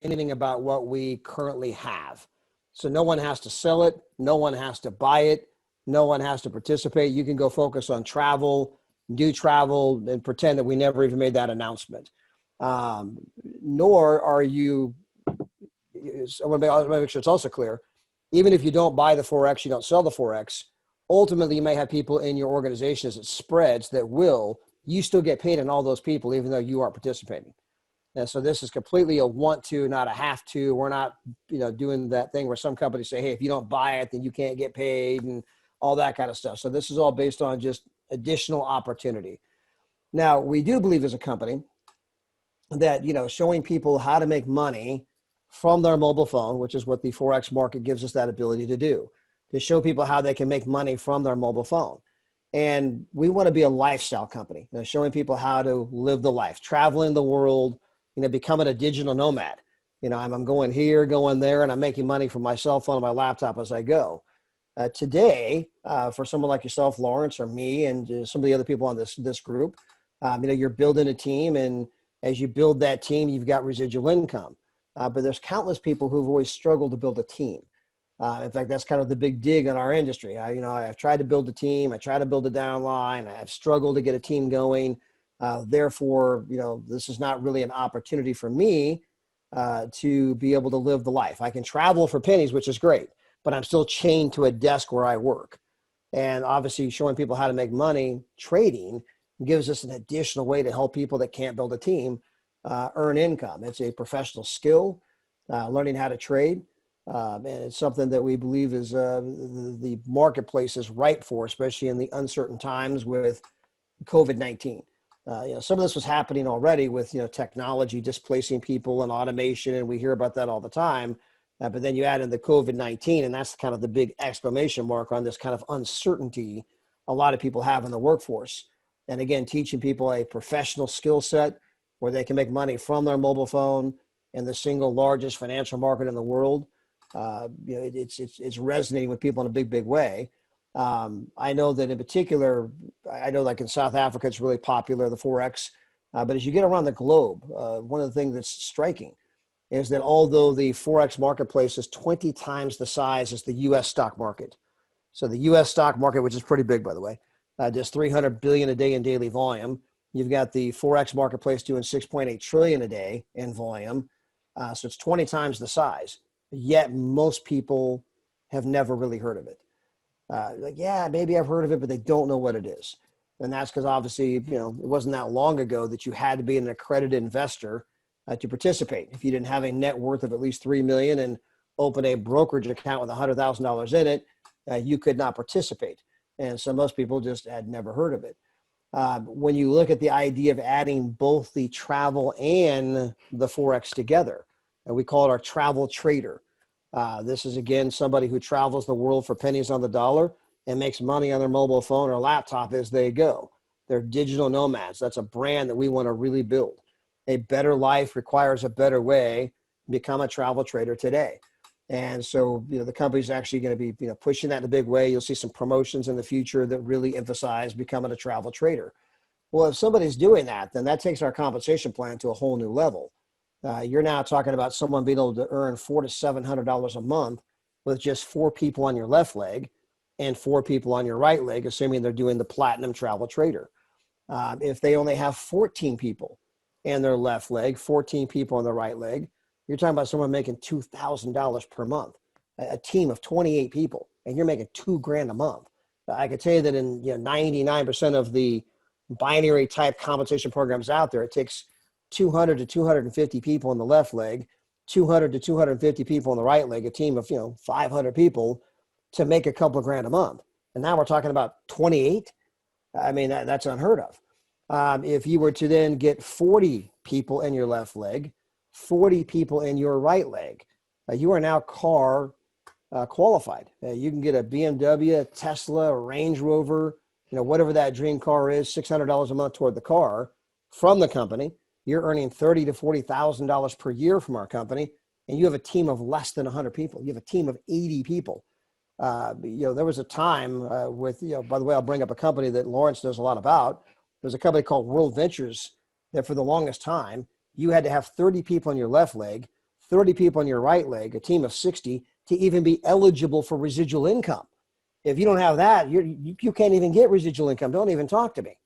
anything about what we currently have. So no one has to sell it. No one has to buy it. No one has to participate. You can go focus on travel, do travel, and pretend that we never even made that announcement. Nor are you, I want to make sure it's also clear, even if you don't buy the Forex, you don't sell the Forex, ultimately you may have people in your organization as it spreads that you still get paid on all those people, even though you aren't participating. And so this is completely a want to, not a have to. We're not, doing that thing where some companies say, hey, if you don't buy it, then you can't get paid and all that kind of stuff. So this is all based on just additional opportunity. Now, we do believe as a company that, showing people how to make money from their mobile phone, which is what the Forex market gives us that ability to do, to show people how they can make money from their mobile phone. And we want to be a lifestyle company, showing people how to live the life, traveling the world, becoming a digital nomad. I'm going here, going there, and I'm making money from my cell phone and my laptop as I go. Today, for someone like yourself, Lawrence, or me, and some of the other people on this group, you're building a team, and as you build that team, you've got residual income. But there's countless people who've always struggled to build a team. In fact, that's kind of the big dig in our industry. I've tried to build a team. I try to build a downline. I've struggled to get a team going. Therefore, this is not really an opportunity for me to be able to live the life. I can travel for pennies, which is great, but I'm still chained to a desk where I work. And obviously showing people how to make money trading gives us an additional way to help people that can't build a team earn income. It's a professional skill, learning how to trade. And it's something that we believe is the marketplace is ripe for, especially in the uncertain times with COVID-19. Some of this was happening already with, technology displacing people and automation, and we hear about that all the time. But then you add in the COVID-19, and that's kind of the big exclamation mark on this kind of uncertainty a lot of people have in the workforce. And again, teaching people a professional skill set where they can make money from their mobile phone in the single largest financial market in the world. It's resonating with people in a big, big way. I know that in particular, like in South Africa, it's really popular, the Forex. But as you get around the globe, one of the things that's striking is that although the Forex marketplace is 20 times the size as the U.S. stock market. So the U.S. stock market, which is pretty big, by the way, does 300 billion a day in daily volume. You've got the Forex marketplace doing 6.8 trillion a day in volume. So it's 20 times the size. Yet most people have never really heard of it. Maybe I've heard of it, but they don't know what it is. And that's because obviously, it wasn't that long ago that you had to be an accredited investor to participate. If you didn't have a net worth of at least $3 million and open a brokerage account with $100,000 in it, you could not participate. And so most people just had never heard of it. When you look at the idea of adding both the travel and the Forex together, and we call it our travel trader. This is, again, somebody who travels the world for pennies on the dollar and makes money on their mobile phone or laptop as they go. They're digital nomads. That's a brand that we want to really build. A better life requires a better way. Become a travel trader today. And so, the company's actually going to be, pushing that in a big way. You'll see some promotions in the future that really emphasize becoming a travel trader. Well, if somebody's doing that, then that takes our compensation plan to a whole new level. You're now talking about someone being able to earn $400 to $700 a month with just 4 people on your left leg and 4 people on your right leg, assuming they're doing the platinum travel trader. If they only have 14 people in their left leg, 14 people on the right leg, you're talking about someone making $2,000 per month, a team of 28 people, and you're making $2,000 a month. I can tell you that in 99% of the binary type compensation programs out there, it takes 200 to 250 people on the left leg, 200 to 250 people on the right leg, a team of 500 people to make a couple of grand a month. And now we're talking about 28. I mean, that's unheard of. If you were to then get 40 people in your left leg, 40 people in your right leg, you are now car qualified. You can get a BMW, a Tesla, a Range Rover, whatever that dream car is, $600 a month toward the car from the company. You're earning $30,000 to $40,000 per year from our company, and you have a team of less than 100 people. You have a team of 80 people. There was a time with, by the way, I'll bring up a company that Lawrence knows a lot about. There's a company called World Ventures that for the longest time, you had to have 30 people on your left leg, 30 people on your right leg, a team of 60, to even be eligible for residual income. If you don't have that, you can't even get residual income. Don't even talk to me.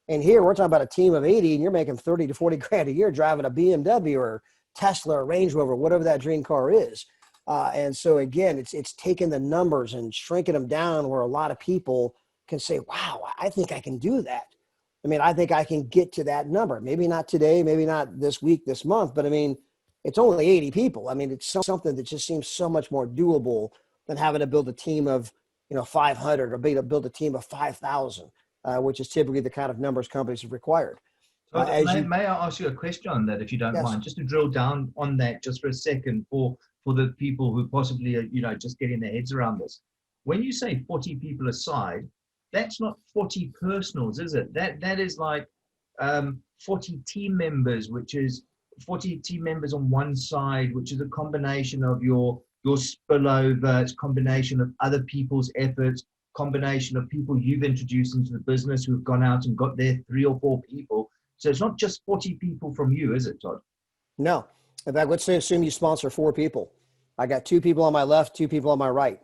And here we're talking about a team of 80, and you're making 30 to 40 grand a year driving a BMW or Tesla or Range Rover, whatever that dream car is. And so again, it's taking the numbers and shrinking them down where a lot of people can say, wow, I think I can do that. I mean, I think I can get to that number. Maybe not today, maybe not this week, this month, but I mean, it's only 80 people. I mean, it's something that just seems so much more doable than having to build a team of, 500 or build a team of 5,000, which is typically the kind of numbers companies have required. May I ask you a question on that, if you don't mind, just to drill down on that just for a second for the people who possibly are, just getting their heads around this. When you say 40 people aside, that's not 40 personals, is it? That is like 40 team members, which is 40 team members on one side, which is a combination of your spillover, it's a combination of other people's efforts, combination of people you've introduced into the business who've gone out and got their 3 or 4 people. So it's not just 40 people from you, is it, Todd? No. In fact, let's assume you sponsor 4 people. I got 2 people on my left, 2 people on my right,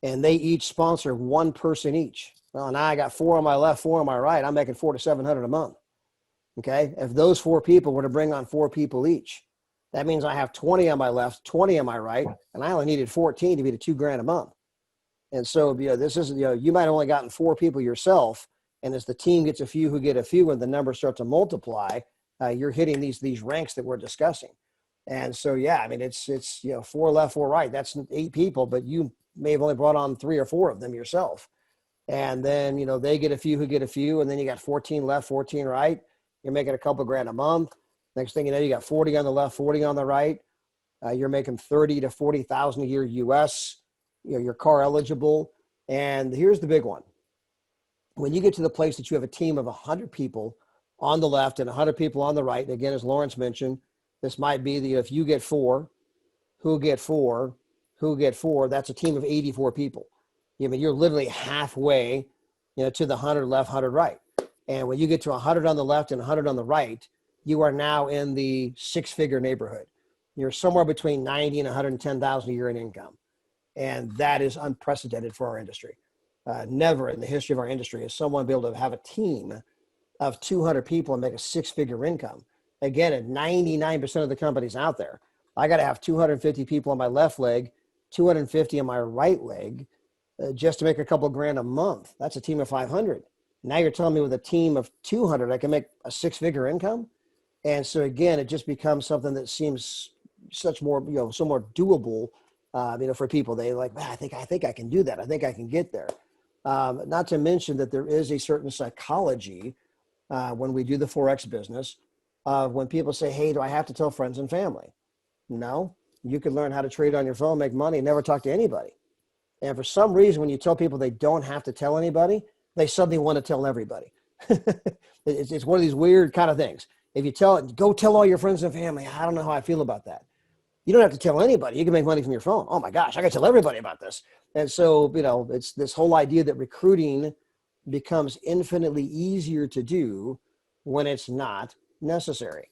and they each sponsor 1 person each. Well, now I got 4 on my left, 4 on my right. I'm making $400 to $700 a month. Okay. If those 4 people were to bring on 4 people each, that means I have 20 on my left, 20 on my right, and I only needed 14 to be to $2,000 a month. And so, this is, you might have only gotten 4 people yourself. And as the team gets a few who get a few, and the numbers start to multiply, you're hitting these ranks that we're discussing. And so, I mean, it's 4 left, 4 right. That's 8 people, but you may have only brought on 3 or 4 of them yourself. And then, they get a few who get a few, and then you got 14 left, 14 right. You're making a couple grand a month. Next thing you know, you got 40 on the left, 40 on the right. You're making 30 to 40,000 a year US. You're car eligible. And here's the big one. When you get to the place that you have a team of 100 people on the left and 100 people on the right, and again, as Lawrence mentioned, this might be if you get 4, who get 4, that's a team of 84 people. I mean, you're literally halfway, to the 100 left, 100 right. And when you get to 100 on the left and 100 on the right, you are now in the 6-figure neighborhood. You're somewhere between 90 and 110,000 a year in income. And that is unprecedented for our industry. Never in the history of our industry has someone be able to have a team of 200 people and make a 6-figure income. Again, at 99% of the companies out there, I got to have 250 people on my left leg, 250 on my right leg, just to make a couple grand a month. That's a team of 500. Now you're telling me with a team of 200, I can make a 6-figure income? And so again, it just becomes something that seems so more doable, for people. They like, man, I think I can do that. I think I can get there. Not to mention that there is a certain psychology when we do the Forex business, when people say, hey, do I have to tell friends and family? No, you can learn how to trade on your phone, make money, and never talk to anybody. And for some reason, when you tell people they don't have to tell anybody, they suddenly want to tell everybody. It's one of these weird kind of things. If you go tell all your friends and family, I don't know how I feel about that. You don't have to tell anybody. You can make money from your phone. Oh my gosh, I got to tell everybody about this. And so, it's this whole idea that recruiting becomes infinitely easier to do when it's not necessary.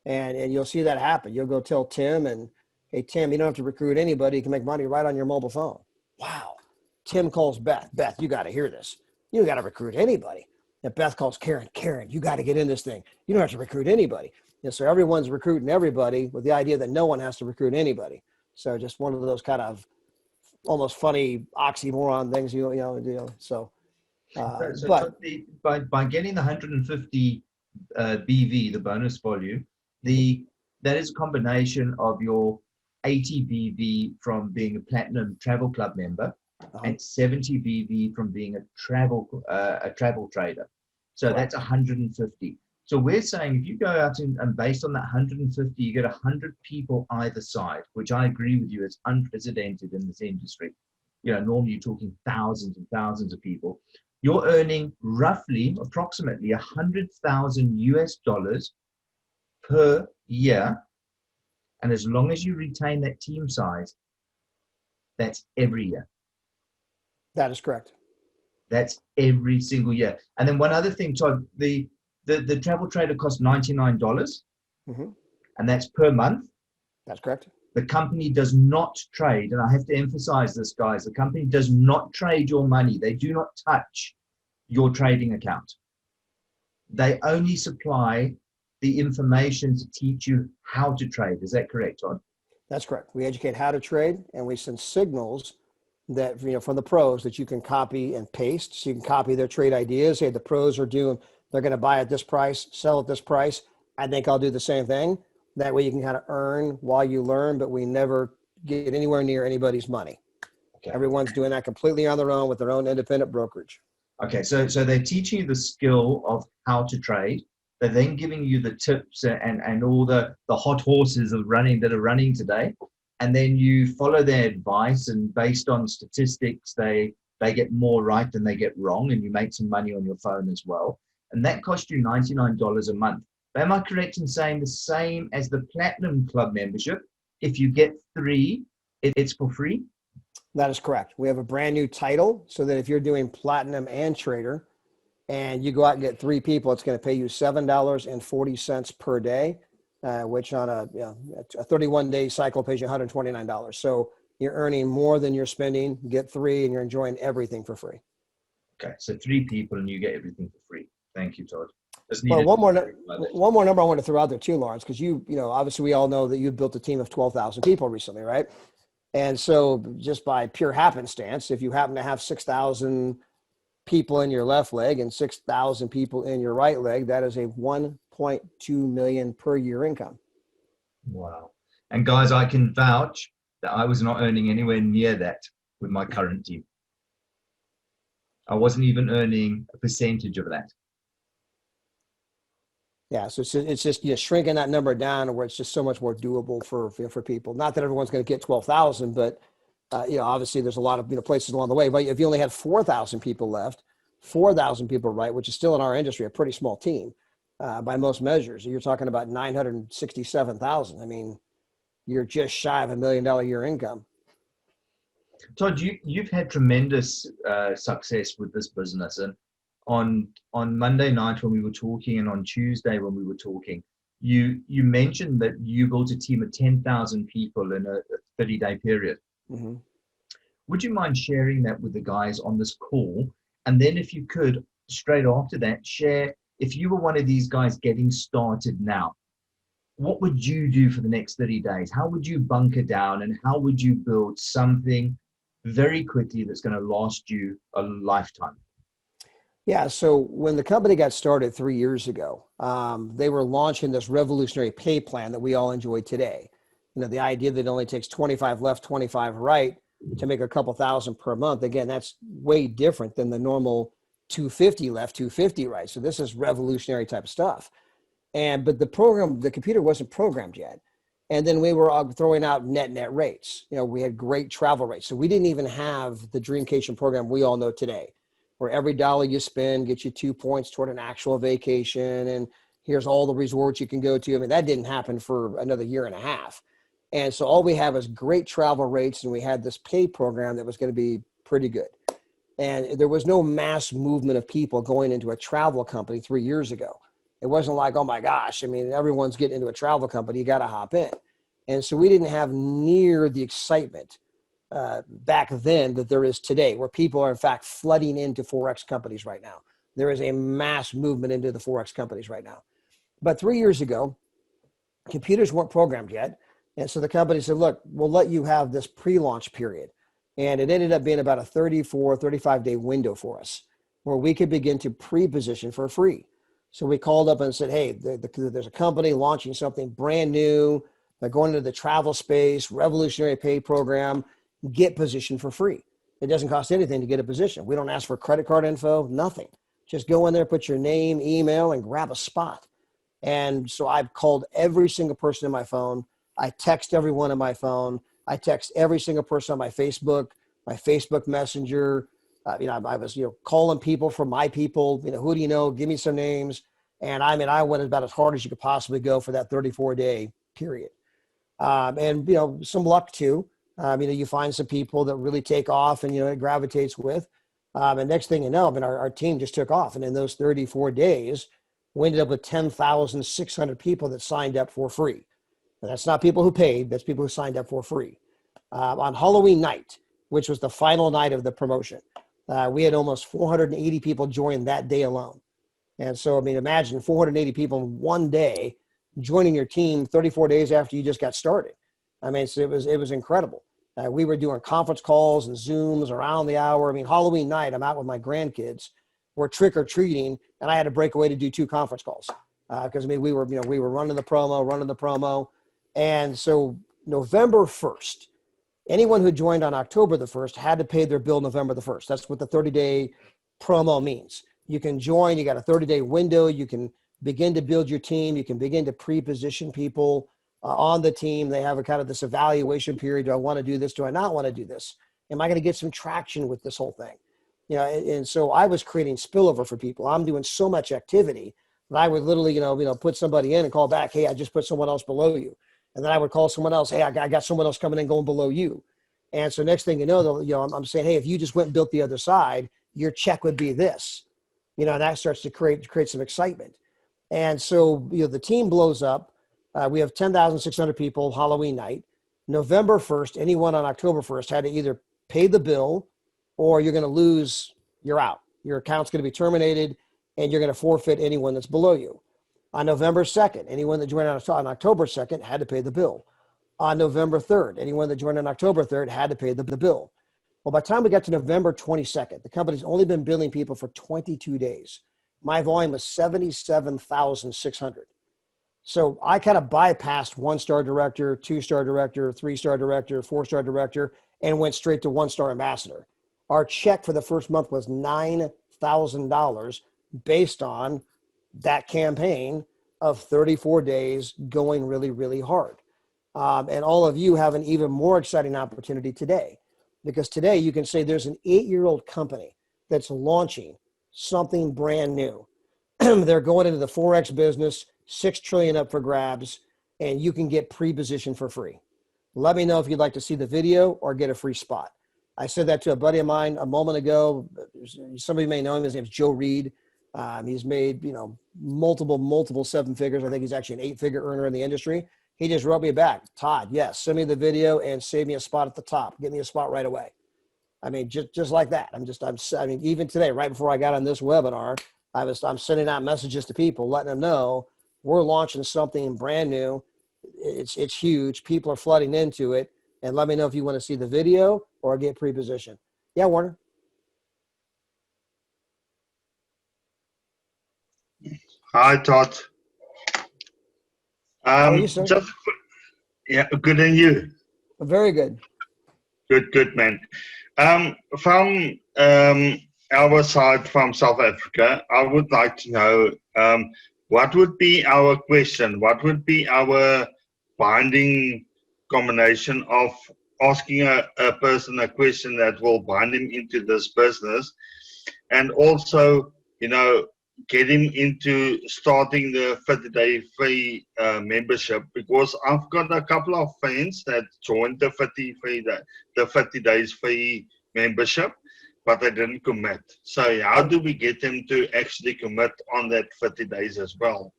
And you'll see that happen. You'll go tell Tim, and hey, Tim, you don't have to recruit anybody. You can make money right on your mobile phone. Wow. Tim calls Beth. Beth, you got to hear this. You don't got to recruit anybody. And Beth calls Karen. Karen, you got to get in this thing. You don't have to recruit anybody. And so everyone's recruiting everybody with the idea that no one has to recruit anybody. So just one of those kind of almost funny oxymoron things, So by getting the 150 BV, the bonus volume, that is a combination of your 80 BV from being a platinum travel club member and 70 BV from being a travel trader. So that's 150. So we're saying if you go out and based on that 150, you get 100 people either side, which I agree with you is unprecedented in this industry. Normally you're talking thousands and thousands of people. You're earning approximately $100,000 per year. And as long as you retain that team size, that's every year. That is correct. That's every single year. And then one other thing, Todd, the travel trader costs $99, and that's per month. That's correct. The company does not trade, and I have to emphasize this, guys, the company does not trade your money. They do not touch your trading account. They only supply the information to teach you how to trade. Is that correct, Todd? That's correct. We educate how to trade, and we send signals that, from the pros that you can copy and paste. So you can copy their trade ideas. Hey, the pros are they're going to buy at this price, sell at this price. I think I'll do the same thing. That way you can kind of earn while you learn, but we never get anywhere near anybody's money. Okay. Everyone's doing that completely on their own with their own independent brokerage. Okay, so they're teaching you the skill of how to trade. They're then giving you the tips and all the hot horses that are running today. And then you follow their advice, and based on statistics, they get more right than they get wrong, and you make some money on your phone as well. And that costs you $99 a month. Am I correct in saying the same as the Platinum Club membership? If you get 3, it's for free? That is correct. We have a brand new title, so that if you're doing Platinum and Trader and you go out and get 3 people, it's going to pay you $7.40 per day, which on a 31-day cycle pays you $129. So you're earning more than you're spending. You get 3 and you're enjoying everything for free. Okay, so 3 people and you get everything for free. Thank you, Todd. Well, one more number I want to throw out there too, Lawrence, because obviously we all know that you've built a team of 12,000 people recently, right? And so just by pure happenstance, if you happen to have 6,000 people in your left leg and 6,000 people in your right leg, that is a 1.2 million per year income. Wow. And guys, I can vouch that I was not earning anywhere near that with my current team. I wasn't even earning a percentage of that. Yeah, so it's just shrinking that number down to where it's just so much more doable for people. Not that everyone's going to get 12,000, but obviously there's a lot of places along the way. But if you only had 4,000 people left, 4,000 people right, which is still in our industry a pretty small team by most measures. You're talking about 967,000. I mean, you're just shy of $1 million a year income. Todd, you've had tremendous success with this business, and on Monday night when we were talking, and on Tuesday when we were talking, you mentioned that you built a team of 10,000 people in a 30-day period. Mm-hmm. Would you mind sharing that with the guys on this call? And then if you could, straight after that, share, if you were one of these guys getting started now, what would you do for the next 30 days? How would you bunker down, and how would you build something very quickly that's going to last you a lifetime? Yeah, so when the company got started 3 years ago, they were launching this revolutionary pay plan that we all enjoy today. The idea that it only takes 25 left, 25 right to make a couple thousand per month. Again, that's way different than the normal 250 left, 250 right. So this is revolutionary type of stuff. But the computer wasn't programmed yet. And then we were throwing out net rates. We had great travel rates. So we didn't even have the Dreamcation program we all know today, where every dollar you spend gets you 2 points toward an actual vacation. And here's all the resorts you can go to. I mean, that didn't happen for another year and a half. And so all we have is great travel rates. And we had this pay program that was going to be pretty good. And there was no mass movement of people going into a travel company 3 years ago. It wasn't like, oh my gosh, I mean, everyone's getting into a travel company, you got to hop in. And so we didn't have near the excitement back then that there is today, where people are in fact flooding into Forex companies right now. There is a mass movement into the Forex companies right now. But 3 years ago, computers weren't programmed yet. And so the company said, look, we'll let you have this pre-launch period. And it ended up being about a 34, 35-day window for us, where we could begin to pre-position for free. So we called up and said, hey, there's a company launching something brand new. They're going into the travel space, revolutionary pay program, get positioned for free. It doesn't cost anything to get a position. We don't ask for credit card info, nothing. Just go in there, put your name, email, and grab a spot. And so I've called every single person on my phone. I text everyone on my phone. I text every single person on my Facebook Messenger. I was, calling people from my people, who do you know? Give me some names. And I went about as hard as you could possibly go for that 34-day period. And some luck too. You find some people that really take off and, it gravitates with. And next thing you know, our team just took off. And in those 34 days, we ended up with 10,600 people that signed up for free. And that's not people who paid, that's people who signed up for free. On Halloween night, which was the final night of the promotion, we had almost 480 people join that day alone. And so, I mean, imagine 480 people in one day joining your team 34 days after you just got started. I mean, so it was incredible. We were doing conference calls and Zooms around the hour. I mean, Halloween night, I'm out with my grandkids. We're trick or treating, and I had to break away to do 2 conference calls because I mean we were running the promo, and so November 1st, anyone who joined on October the 1st had to pay their bill November the 1st. That's what the 30-day promo means. You can join, you got a 30-day window, you can begin to build your team, you can begin to pre-position people on the team. They have a kind of this evaluation period. Do I want to do this? Do I not want to do this? Am I going to get some traction with this whole thing? And so I was creating spillover for people. I'm doing so much activity that I would literally, put somebody in and call back, hey, I just put someone else below you. And then I would call someone else, hey, I got someone else coming in going below you. And so next thing you know, I'm saying, hey, if you just went and built the other side, your check would be this. And that starts to create some excitement. And so, the team blows up. We have 10,600 people Halloween night. November 1st, anyone on October 1st had to either pay the bill or you're going to lose, you're out. Your account's going to be terminated and you're going to forfeit anyone that's below you. On November 2nd, anyone that joined on October 2nd had to pay the bill. On November 3rd, anyone that joined on October 3rd had to pay the bill. Well, by the time we got to November 22nd, the company's only been billing people for 22 days. My volume was 77,600. So I kind of bypassed 1-star director, 2-star director, 3-star director, 4-star director, and went straight to 1-star ambassador. Our check for the first month was $9,000 based on that campaign of 34 days going really, really hard. And all of you have an even more exciting opportunity today, because today you can say there's an 8-year-old company that's launching something brand new. They're going into the Forex business, $6 trillion up for grabs, and you can get pre-positioned for free. Let me know if you'd like to see the video or get a free spot. I said that to a buddy of mine a moment ago. Somebody may know him. His name's Joe Reed. He's made, multiple 7 figures. I think he's actually an 8-figure earner in the industry. He just wrote me back, Todd, yes, send me the video and save me a spot at the top. Get me a spot right away. I mean, just like that. Even today, right before I got on this webinar, I'm sending out messages to people, letting them know we're launching something brand new. It's huge. People are flooding into it. And let me know if you want to see the video or get pre-positioned. Yeah, Warner. Hi, Todd. How are you, sir? Good, and you? Very good. Good, man. From our side, from South Africa, I would like to know what would be our question? What would be our binding combination of asking a person a question that will bind him into this business, and also, get him into starting the 30-day free membership? Because I've got a couple of friends that joined the 30 days free membership, but they didn't commit. So how do we get them to actually commit on that 30 days as well?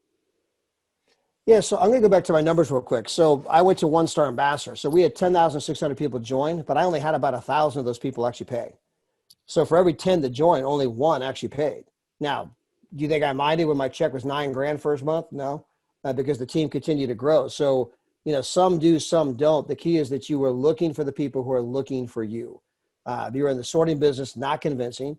Yeah, so I'm going to go back to my numbers real quick. So I went to 1-star ambassador. So we had 10,600 people join, but I only had about 1,000 of those people actually pay. So for every 10 that joined, only 1 actually paid. Now, do you think I minded when my check was $9,000 first month? No, because the team continued to grow. So, some do, some don't. The key is that you are looking for the people who are looking for you. You're in the sorting business, not convincing.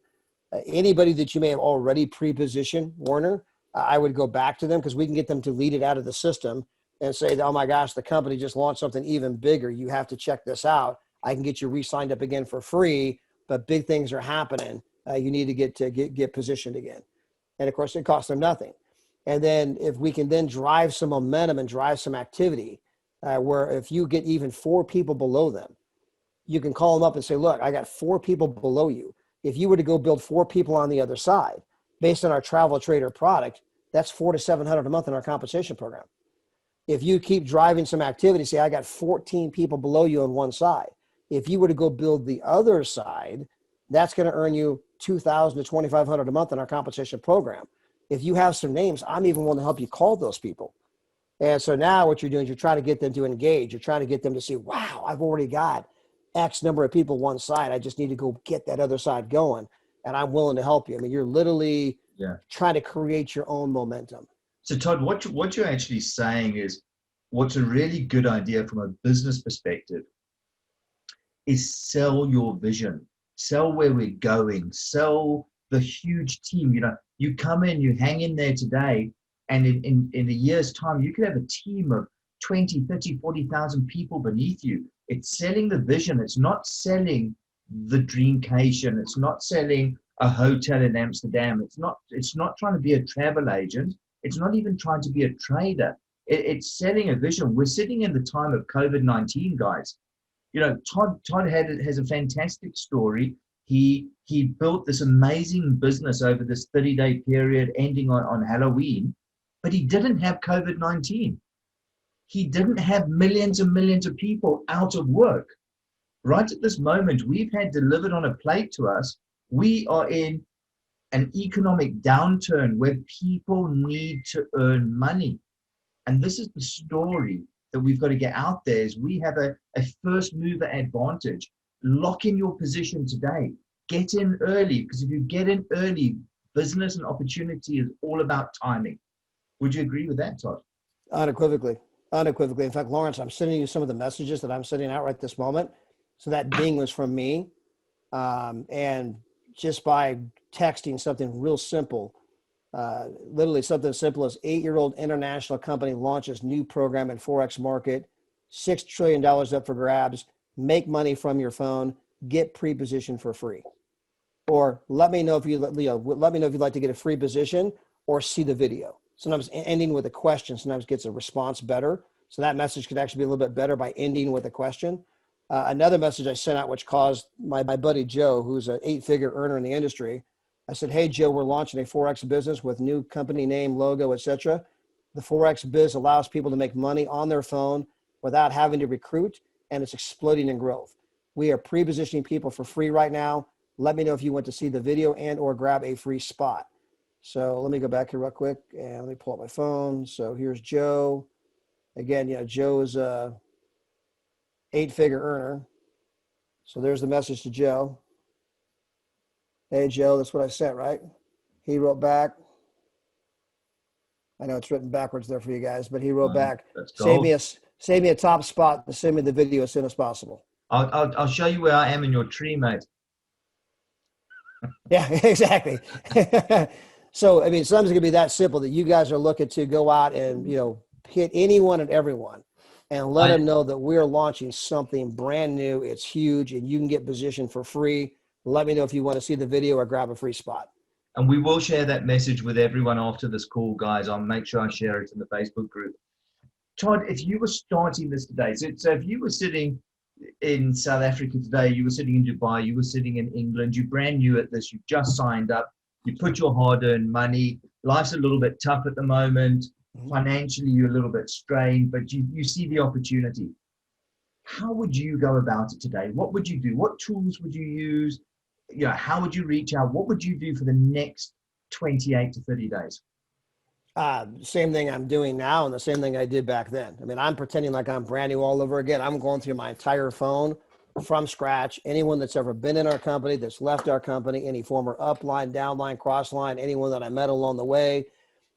Anybody that you may have already pre-positioned, Warner, I would go back to them, because we can get them to lead it out of the system and say, oh my gosh, the company just launched something even bigger. You have to check this out. I can get you re-signed up again for free, but big things are happening. You need to get positioned again. And of course, it costs them nothing. And then if we can then drive some momentum and drive some activity, where if you get even 4 people below them, you can call them up and say, look, I got 4 people below you. If you were to go build 4 people on the other side, based on our travel trader product, that's $400 to $700 a month in our compensation program. If you keep driving some activity, say I got 14 people below you on one side. If you were to go build the other side, that's going to earn you $2,000 to $2,500 a month in our compensation program. If you have some names, I'm even willing to help you call those people. And so now what you're doing is you're trying to get them to engage. You're trying to get them to see, wow, I've already got X number of people one side. I just need to go get that other side going. And I'm willing to help you. I mean, you're literally trying to create your own momentum. So Todd, what you're actually saying is what's a really good idea from a business perspective is sell your vision, sell where we're going, sell the huge team. You know, you come in, you hang in there today, and in a year's time, you could have a team of 20, 30, 40,000 people beneath you. It's selling the vision. It's not selling the dreamcation. It's not selling a hotel in Amsterdam. It's not trying to be a travel agent. It's not even trying to be a trader. It's selling a vision. We're sitting in the time of COVID-19, guys. You know, Todd has a fantastic story. He built this amazing business over this 30-day period ending on Halloween, but he didn't have COVID-19. He didn't have millions and millions of people out of work. Right at this moment, we've had delivered on a plate to us. We are in an economic downturn where people need to earn money. And this is the story that we've got to get out there is we have a first mover advantage. Lock in your position today. Get in early, because if you get in early, business and opportunity is all about timing. Would you agree with that, Todd? Unequivocally. Unequivocally. In fact, Lawrence, I'm sending you some of the messages that I'm sending out right this moment. So that ding was from me. And just by texting something real simple, literally something as simple as 8-year-old international company launches new program in Forex market, $6 trillion up for grabs, make money from your phone, get pre-positioned for free. Or let me know if you, Leo, let me know if you'd like to get a free position or see the video. Sometimes ending with a question sometimes gets a response better. So that message could actually be a little bit better by ending with a question. Another message I sent out, which caused my buddy Joe, who's an 8-figure earner in the industry. I said, hey, Joe, we're launching a Forex business with new company name, logo, etc. The Forex biz allows people to make money on their phone without having to recruit, and it's exploding in growth. We are pre-positioning people for free right now. Let me know if you want to see the video and or grab a free spot. So let me go back here real quick and let me pull up my phone. So here's Joe. Again, Joe is a 8-figure earner. So there's the message to Joe. Hey, Joe, that's what I sent, right? He wrote back. I know it's written backwards there for you guys, but he wrote back, save me a top spot and send me the video as soon as possible. I'll show you where I am in your tree, mate. Yeah, exactly. So, I mean, sometimes it can be that simple that you guys are looking to go out and, hit anyone and everyone and let them know that we're launching something brand new. It's huge and you can get positioned for free. Let me know if you want to see the video or grab a free spot. And we will share that message with everyone after this call, guys. I'll make sure I share it in the Facebook group. Todd, if you were starting this today, so if you were sitting in South Africa today, you were sitting in Dubai, you were sitting in England, you're brand new at this, you've just signed up, you put your hard-earned money, life's a little bit tough at the moment, financially you're a little bit strained, but you see the opportunity. How would you go about it today? What would you do? What tools would you use? How would you reach out? What would you do for the next 28 to 30 days? Same thing I'm doing now and the same thing I did back then. I mean, I'm pretending like I'm brand new all over again. I'm going through my entire phone from scratch. Anyone that's ever been in our company, that's left our company, any former upline, downline, crossline, anyone that I met along the way,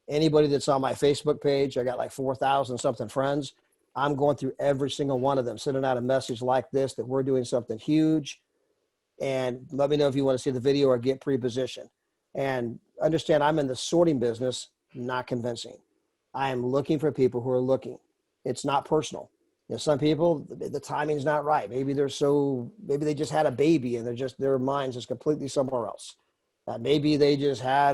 anybody that's on my Facebook page, I got like 4,000 something friends. I'm going through every single one of them, sending out a message like this, that we're doing something huge. And let me know if you want to see the video or get pre-positioned. And understand I'm in the sorting business, not convincing. I am looking for people who are looking. It's not personal. Some people, the timing's not right. Maybe maybe they just had a baby and their mind's just completely somewhere else. Maybe they just had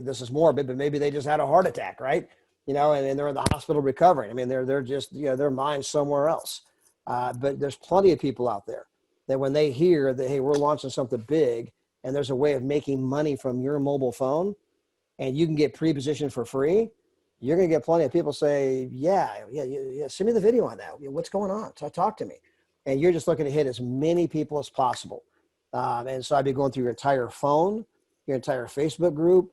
this is morbid, but maybe they just had a heart attack, right? And they're in the hospital recovering. I mean, they're just, their mind's somewhere else. But there's plenty of people out there that when they hear that, hey, we're launching something big and there's a way of making money from your mobile phone and you can get pre-positioned for free, you're going to get plenty of people say, yeah, send me the video on that. What's going on? Talk to me. And you're just looking to hit as many people as possible. And so I'd be going through your entire phone, your entire Facebook group.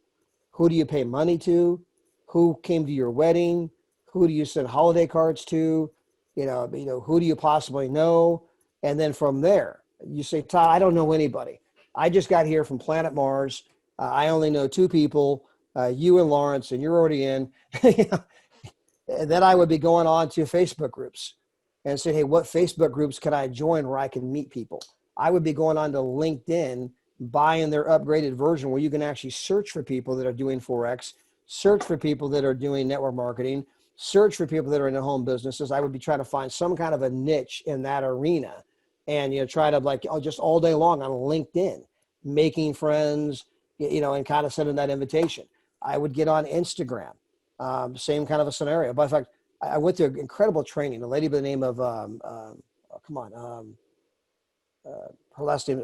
Who do you pay money to? Who came to your wedding? Who do you send holiday cards to? Who do you possibly know? And then from there, you say, Todd, I don't know anybody. I just got here from planet Mars. I only know two people, you and Lawrence, and you're already in. And then I would be going on to Facebook groups and say, hey, what Facebook groups can I join where I can meet people? I would be going on to LinkedIn, buying their upgraded version where you can actually search for people that are doing Forex, search for people that are doing network marketing, search for people that are in the home businesses. I would be trying to find some kind of a niche in that arena and, try to just all day long on LinkedIn, making friends, and kind of sending that invitation. I would get on Instagram. Same kind of a scenario. But in fact, I went to incredible training. A lady by the name of, her last name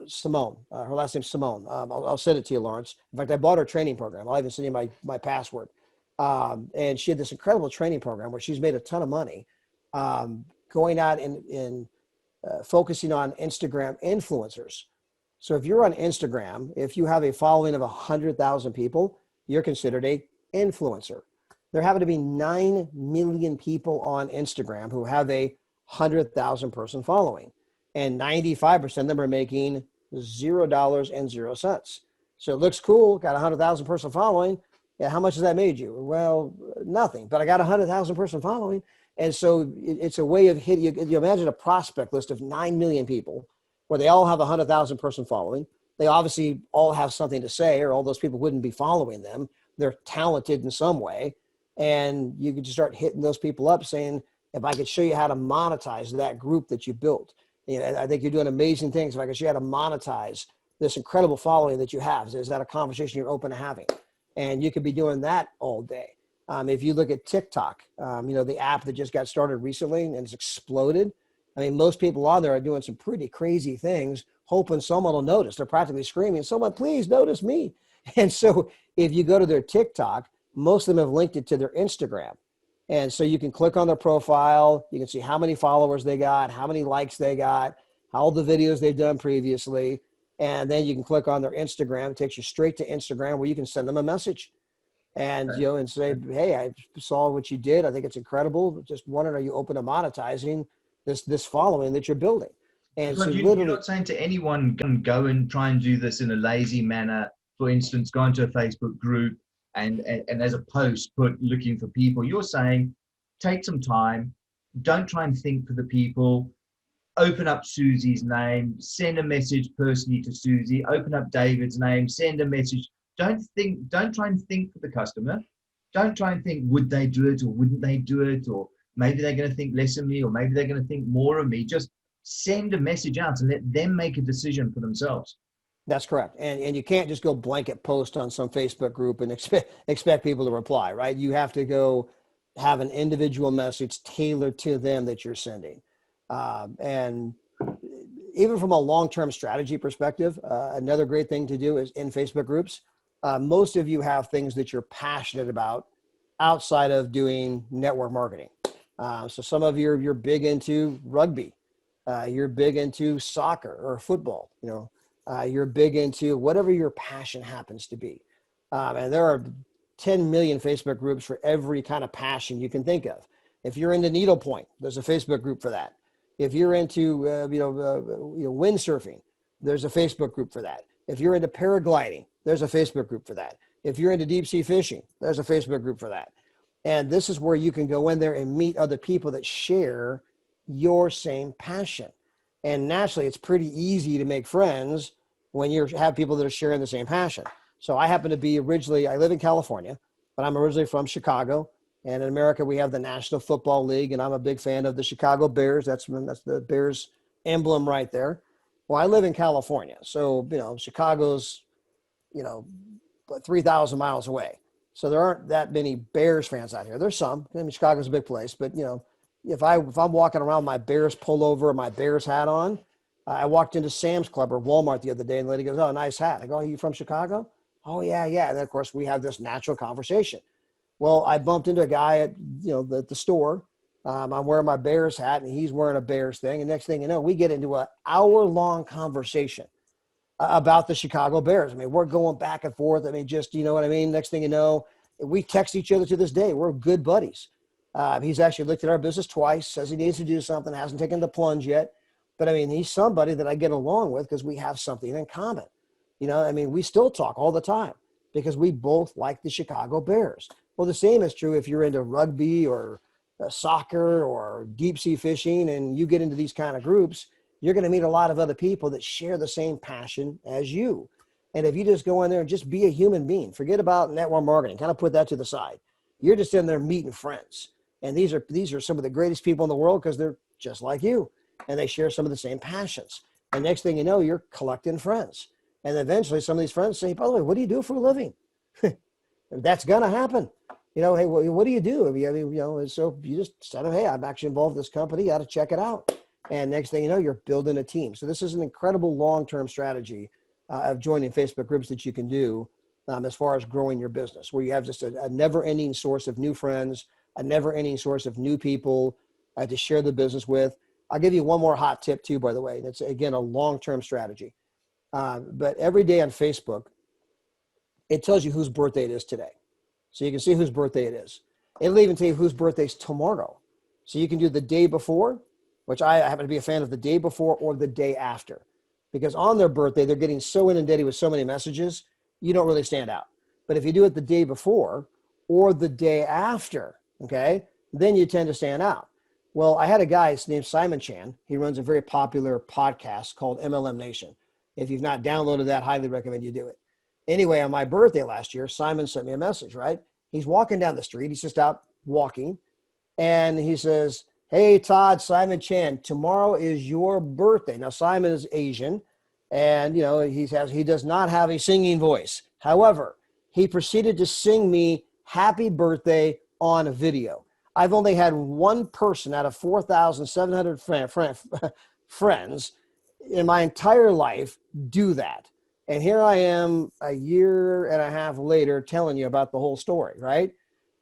Simone. Her last name's Simone. I'll send it to you, Lawrence. In fact, I bought her training program. I'll even send you my password. And she had this incredible training program where she's made a ton of money going out and focusing on Instagram influencers. So if you're on Instagram, if you have a following of 100,000 people, you're considered a influencer. There happen to be 9 million people on Instagram who have a 100,000 person following, and 95% of them are making $0.00. So it looks cool, got 100,000 person following. Yeah, how much has that made you? Well, nothing, but I got 100,000 person following. And so it's a way of hitting, you imagine a prospect list of 9 million people where they all have 100,000 person following. They obviously all have something to say, or all those people wouldn't be following them. They're talented in some way. And you could just start hitting those people up saying, if I could show you how to monetize that group that you built, I think you're doing amazing things. If I could show you how to monetize this incredible following that you have, is that a conversation you're open to having? And you could be doing that all day. If you look at TikTok, the app that just got started recently and it's exploded. I mean, most people on there are doing some pretty crazy things, hoping someone will notice. They're practically screaming, someone please notice me. And so if you go to their TikTok, most of them have linked it to their Instagram. And so you can click on their profile. You can see how many followers they got, how many likes they got, all the videos they've done previously. And then you can click on their Instagram. It takes you straight to Instagram where you can send them a message and, and say, hey, I saw what you did. I think it's incredible. Just wondering, are you open to monetizing this following that you're building? And so you're not saying to anyone, go and try and do this in a lazy manner. For instance, go into a Facebook group and as a post, put looking for people. You're saying, take some time. Don't try and think for the people. Open up Susie's name. Send a message personally to Susie. Open up David's name. Send a message. Don't try and think for the customer. Don't try and think, would they do it or wouldn't they do it? Or maybe they're going to think less of me, or maybe they're going to think more of me. Just send a message out and let them make a decision for themselves. That's correct. And you can't just go blanket post on some Facebook group and expect people to reply, right? You have to go have an individual message tailored to them that you're sending. And even from a long-term strategy perspective, another great thing to do is in Facebook groups, most of you have things that you're passionate about outside of doing network marketing. So some of you're big into rugby. You're big into soccer or football, you're big into whatever your passion happens to be. And there are 10 million Facebook groups for every kind of passion you can think of. If you're into needlepoint, there's a Facebook group for that. If you're into, windsurfing, there's a Facebook group for that. If you're into paragliding, there's a Facebook group for that. If you're into deep sea fishing, there's a Facebook group for that. And this is where you can go in there and meet other people that share your same passion. And naturally, it's pretty easy to make friends when you have people that are sharing the same passion. So I happen to be I live in California, but I'm originally from Chicago. And in America, we have the National Football League, and I'm a big fan of the Chicago Bears. That's the Bears emblem right there. Well, I live in California. So, Chicago's, 3,000 miles away. So there aren't that many Bears fans out here. There's some. I mean, Chicago's a big place, but, if I'm walking around my Bears pullover or my Bears hat on, I walked into Sam's Club or Walmart the other day, and the lady goes, "Oh, nice hat." I go, "Are you from Chicago?" "Oh, yeah. And then, of course, we have this natural conversation. Well, I bumped into a guy at, the store. I'm wearing my Bears hat, and he's wearing a Bears thing. And next thing you know, we get into an hour-long conversation about the Chicago Bears. I mean, we're going back and forth. I mean, just, you know what I mean? Next thing you know, we text each other to this day. We're good buddies. He's actually looked at our business twice, says he needs to do something, hasn't taken the plunge yet. But I mean, he's somebody that I get along with because we have something in common. You know, I mean, we still talk all the time because we both like the Chicago Bears. Well, the same is true if you're into rugby or soccer or deep sea fishing and you get into these kind of groups, you're going to meet a lot of other people that share the same passion as you. And if you just go in there and just be a human being, forget about network marketing, kind of put that to the side. You're just in there meeting friends. And these are some of the greatest people in the world because they're just like you and they share some of the same passions. And next thing you know, you're collecting friends. And eventually some of these friends say, by the way, what do you do for a living? That's going to happen. You know, hey, well, what do you do? I mean, you know, and so you just said, hey, I'm actually involved in this company. You got to check it out. And next thing you know, you're building a team. So this is an incredible long-term strategy of joining Facebook groups that you can do as far as growing your business, where you have just a never-ending source of new friends, a never-ending source of new people to share the business with. I'll give you one more hot tip too, by the way. And it's, again, a long-term strategy. But every day on Facebook, it tells you whose birthday it is today. So you can see whose birthday it is. It'll even tell you whose birthday's tomorrow. So you can do the day before, which I happen to be a fan of the day before or the day after. Because on their birthday, they're getting so inundated with so many messages, you don't really stand out. But if you do it the day before or the day after, okay, then you tend to stand out. Well, I had a guy named Simon Chan. He runs a very popular podcast called MLM Nation. If you've not downloaded that, highly recommend you do it. Anyway, on my birthday last year, Simon sent me a message, right? He's walking down the street. He's just out walking. And he says, hey, Todd, Simon Chan, tomorrow is your birthday. Now, Simon is Asian, and, you know, he does not have a singing voice. However, he proceeded to sing me happy birthday on a video. I've only had one person out of 4,700 friends in my entire life do that. And here I am a year and a half later telling you about the whole story, right?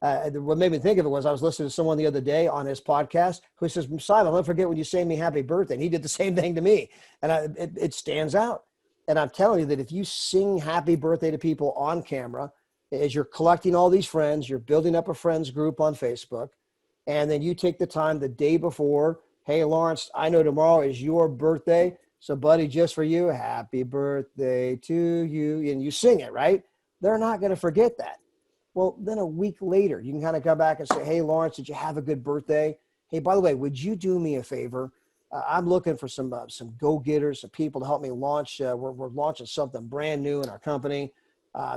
What made me think of it was I was listening to someone the other day on his podcast who says, Simon, I'll never forget when you sang me happy birthday. And he did the same thing to me. And it stands out. And I'm telling you that if you sing happy birthday to people on camera, as you're collecting all these friends, you're building up a friends group on Facebook, and then you take the time the day before, hey, Lawrence, I know tomorrow is your birthday. So, buddy, just for you, happy birthday to you. And you sing it, right? They're not going to forget that. Well, then a week later, you can kind of come back and say, hey, Lawrence, did you have a good birthday? Hey, by the way, would you do me a favor? I'm looking for some go-getters, some people to help me launch. We're launching something brand new in our company.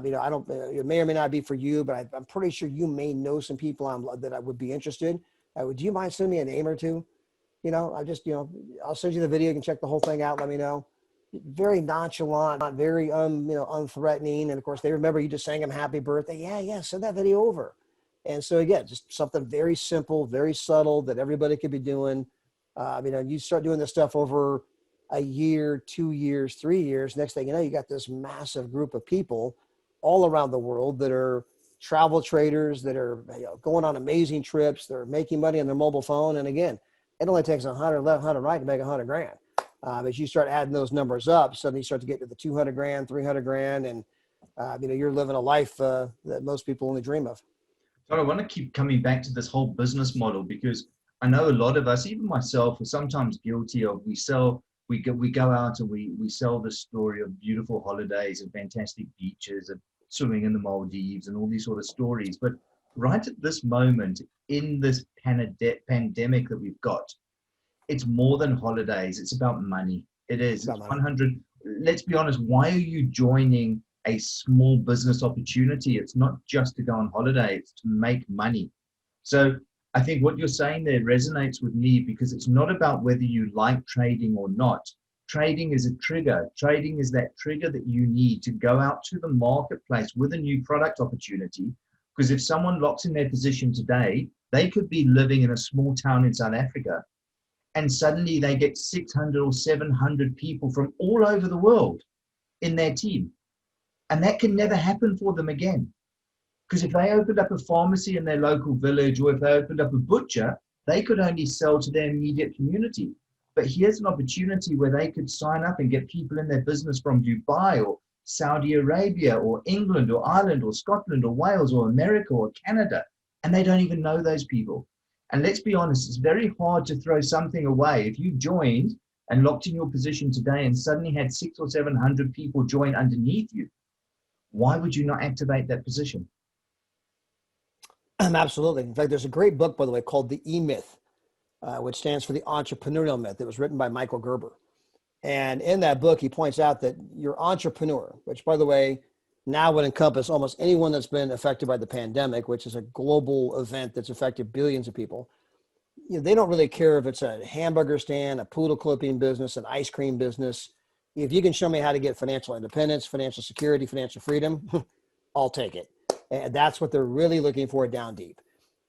You know, it may or may not be for you, but I'm pretty sure you may know some people that I would be interested. Would you mind sending me a name or two? You know, I'll send you the video. You can check the whole thing out. Let me know. Very nonchalant, not very, unthreatening. And of course, they remember you just sang them happy birthday. Yeah, send that video over. And so again, just something very simple, very subtle that everybody could be doing. You start doing this stuff over a year, 2 years, 3 years. Next thing you know, you got this massive group of people all around the world that are travel traders, that are going on amazing trips. They're making money on their mobile phone. And again, it only takes 100, 1,100, right, to make 100 grand. As you start adding those numbers up, suddenly you start to get to the 200 grand, 300 grand, and you're living a life that most people only dream of. So I want to keep coming back to this whole business model, because I know a lot of us, even myself, are sometimes guilty of we go out and we sell the story of beautiful holidays and fantastic beaches and swimming in the Maldives and all these sort of stories. But right at this moment in this pandemic that we've got, it's more than holidays. It's about money. It is. It's 100. Let's be honest. Why are you joining a small business opportunity? It's not just to go on holiday. It's to make money. So I think what you're saying there resonates with me, because it's not about whether you like trading or not. Trading is a trigger. Trading is that trigger that you need to go out to the marketplace with a new product opportunity. Because if someone locks in their position today, they could be living in a small town in South Africa, and suddenly they get 600 or 700 people from all over the world in their team. And that can never happen for them again. Because if they opened up a pharmacy in their local village, or if they opened up a butcher, they could only sell to their immediate community. But here's an opportunity where they could sign up and get people in their business from Dubai or Saudi Arabia or England or Ireland or Scotland or Wales or America or Canada. And they don't even know those people. And let's be honest, it's very hard to throw something away. If you joined and locked in your position today and suddenly had 600 or 700 people join underneath you, why would you not activate that position? Absolutely. In fact, there's a great book, by the way, called The E-Myth, which stands for the entrepreneurial myth. It was written by Michael Gerber. And in that book, he points out that your entrepreneur, which, by the way, now would encompass almost anyone that's been affected by the pandemic, which is a global event that's affected billions of people. You know, they don't really care if it's a hamburger stand, a poodle clipping business, an ice cream business. If you can show me how to get financial independence, financial security, financial freedom, I'll take it. And that's what they're really looking for down deep,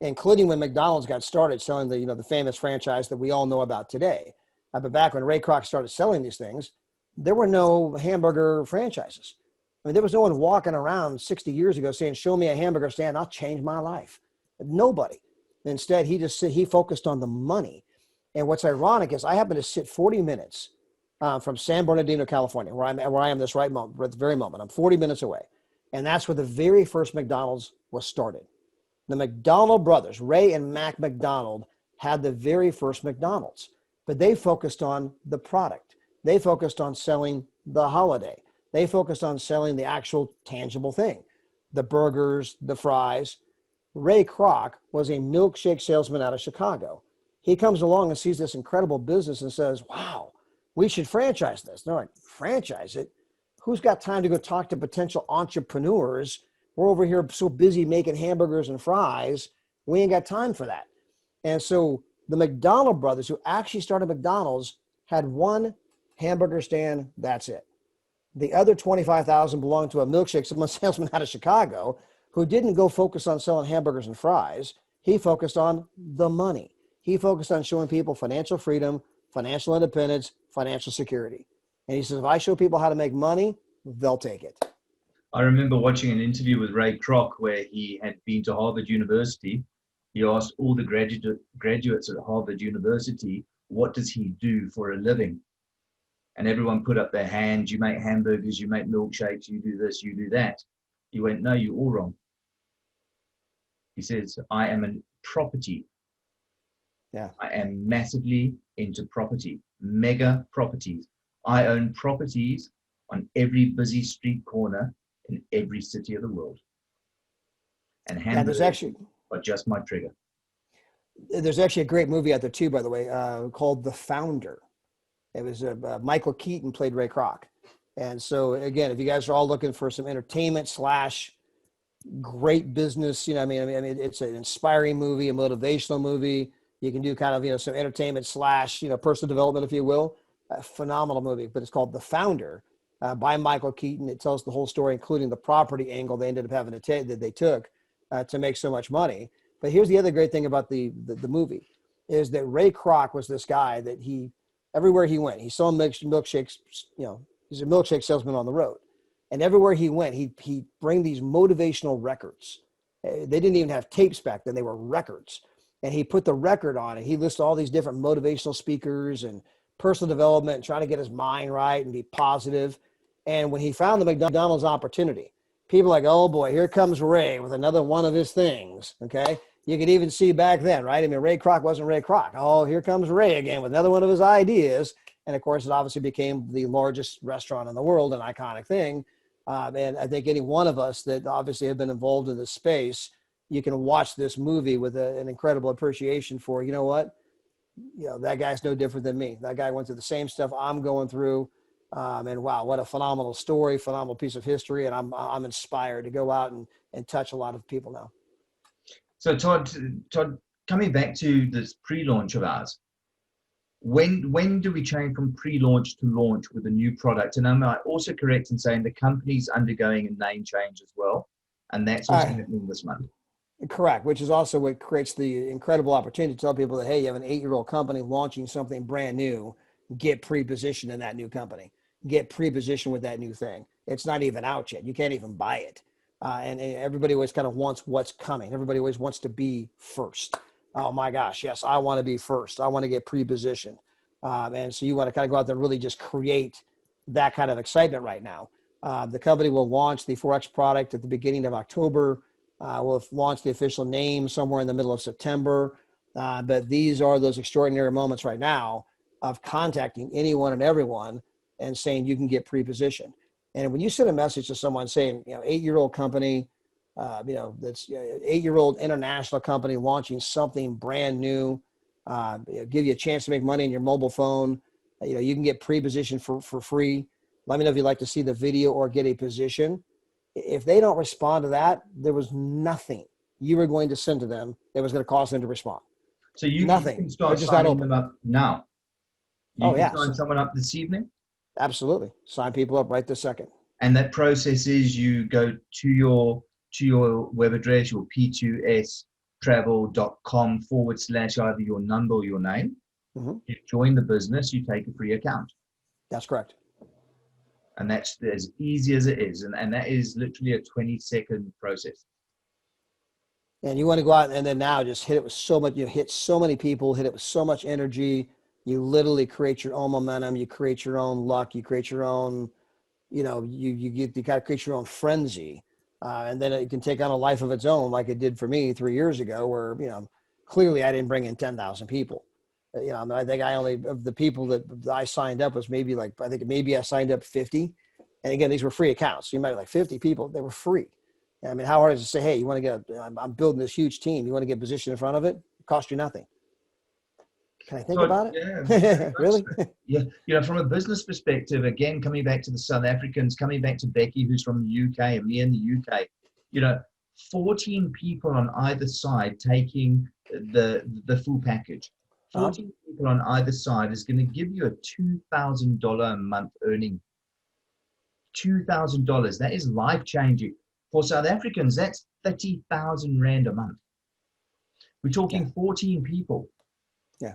including when McDonald's got started selling the famous franchise that we all know about today. But back when Ray Kroc started selling these things, there were no hamburger franchises. I mean, there was no one walking around 60 years ago saying, show me a hamburger stand, I'll change my life. Nobody. Instead, he focused on the money. And what's ironic is I happen to sit 40 minutes from San Bernardino, California, where I am this very moment. I'm 40 minutes away. And that's where the very first McDonald's was started. The McDonald brothers, Ray and Mac McDonald, had the very first McDonald's, but they focused on the product. They focused on selling the holiday. They focused on selling the actual tangible thing, the burgers, the fries. Ray Kroc was a milkshake salesman out of Chicago. He comes along and sees this incredible business and says, wow, we should franchise this. They're like, franchise it? Who's got time to go talk to potential entrepreneurs? We're over here so busy making hamburgers and fries. We ain't got time for that. And so the McDonald brothers, who actually started McDonald's, had one hamburger stand. That's it. The other 25,000 belonged to a milkshake salesman out of Chicago who didn't go focus on selling hamburgers and fries. He focused on the money. He focused on showing people financial freedom, financial independence, financial security. And he says, if I show people how to make money, they'll take it. I remember watching an interview with Ray Kroc where he had been to Harvard University. He asked all the graduates at Harvard University, what does he do for a living? And everyone put up their hand. You make hamburgers, you make milkshakes, you do this, you do that. He went, no, you're all wrong. He says, I am a property. Yeah. I am massively into property, mega properties. I own properties on every busy street corner in every city of the world. And hamburgers are just my trigger. There's actually a great movie out there too, by the way, called The Founder. It was Michael Keaton played Ray Kroc. And so again, if you guys are all looking for some entertainment / great business, I mean, it's an inspiring movie, a motivational movie. You can do kind of, some entertainment / personal development, if you will. A phenomenal movie, but it's called The Founder by Michael Keaton. It tells the whole story, including the property angle they ended up having to take that they took to make so much money. But here's the other great thing about the movie is that Ray Kroc was this guy that everywhere he went, he sold milkshakes. He's a milkshake salesman on the road, and everywhere he went, he'd bring these motivational records. They didn't even have tapes back then; they were records, and he put the record on, and he listed all these different motivational speakers and personal development and trying to get his mind right and be positive. And when he found the McDonald's opportunity, people are like, oh boy, here comes Ray with another one of his things. Okay. You could even see back then, right? I mean, Ray Kroc wasn't Ray Kroc. Oh, here comes Ray again with another one of his ideas. And of course, it obviously became the largest restaurant in the world, an iconic thing. And I think any one of us that obviously have been involved in this space, you can watch this movie with an incredible appreciation for, you know what? That guy's no different than me. That guy went through the same stuff I'm going through. And wow, what a phenomenal story, phenomenal piece of history. And I'm inspired to go out and touch a lot of people now. So Todd, coming back to this pre-launch of ours, when do we change from pre-launch to launch with a new product? And am I also correct in saying the company's undergoing a name change as well? And that's also happening this month. Correct, which is also what creates the incredible opportunity to tell people that, hey, you have an 8-year-old company launching something brand new, get pre-positioned in that new company, get pre-positioned with that new thing. It's not even out yet. You can't even buy it. And everybody always kind of wants what's coming. Everybody always wants to be first. Oh my gosh, yes, I want to be first. I want to get pre-positioned. And so you want to kind of go out there and really just create that kind of excitement right now. The company will launch the Forex product at the beginning of October. We'll launch the official name somewhere in the middle of September. But these are those extraordinary moments right now of contacting anyone and everyone and saying you can get pre-positioned. And when you send a message to someone saying, 8-year-old company, that's 8-year-old international company launching something brand new, give you a chance to make money on your mobile phone. You can get pre-positioned for free. Let me know if you'd like to see the video or get a position. If they don't respond to that, there was nothing you were going to send to them that was going to cause them to respond. So you can start signing them up now. You can sign someone up this evening? Absolutely. Sign people up right this second. And that process is you go to your web address, your p2stravel.com / either your number or your name. Mm-hmm. You join the business, you take a free account. That's correct. And that's as easy as it is. And that is literally a 20-second process. And you want to go out and then now just hit it with so much, hit so many people, hit it with so much energy. You literally create your own momentum. You create your own luck. You create your own, you got to create your own frenzy. And then it can take on a life of its own, like it did for me 3 years ago, where, clearly I didn't bring in 10,000 people. I think of the people that I signed up was maybe I signed up 50. And again, these were free accounts. So you might be like 50 people, they were free. I mean, how hard is it to say, hey, you want to I'm building this huge team. You want to get positioned in front of it? It costs you nothing. Can I think about it? Yeah. Really? Yeah. From a business perspective, again, coming back to the South Africans, coming back to Becky, who's from the UK, and me in the UK, 14 people on either side taking the full package. 14 people on either side is going to give you a $2,000 a month earning. $2,000. That is life-changing. For South Africans, that's 30,000 Rand a month. We're talking 14 people. Yeah.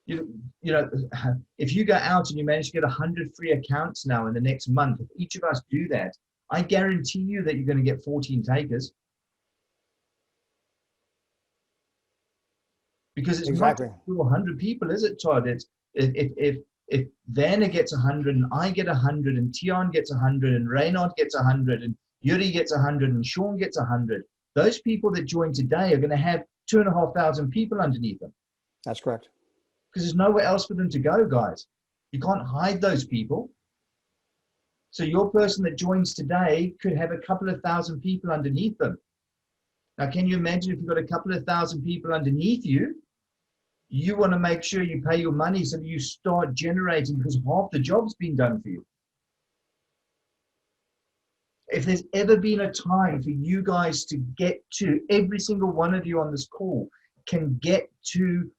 If you go out and you manage to get 100 free accounts now in the next month, if each of us do that, I guarantee you that you're going to get 14 takers. Because it's not 100 people, is it, Todd? It's if Vanna gets 100 and I get 100 and Tion gets 100 and Reynard gets 100 and Yuri gets 100 and Sean gets 100, those people that join today are going to have 2,500 people underneath them. That's correct. Because there's nowhere else for them to go, guys. You can't hide those people. So your person that joins today could have a couple of thousand people underneath them. Now, can you imagine if you've got a couple of thousand people underneath you, you want to make sure you pay your money so that you start generating, because half the job's been done for you. If there's ever been a time for you guys to get to, every single one of you on this call can get to,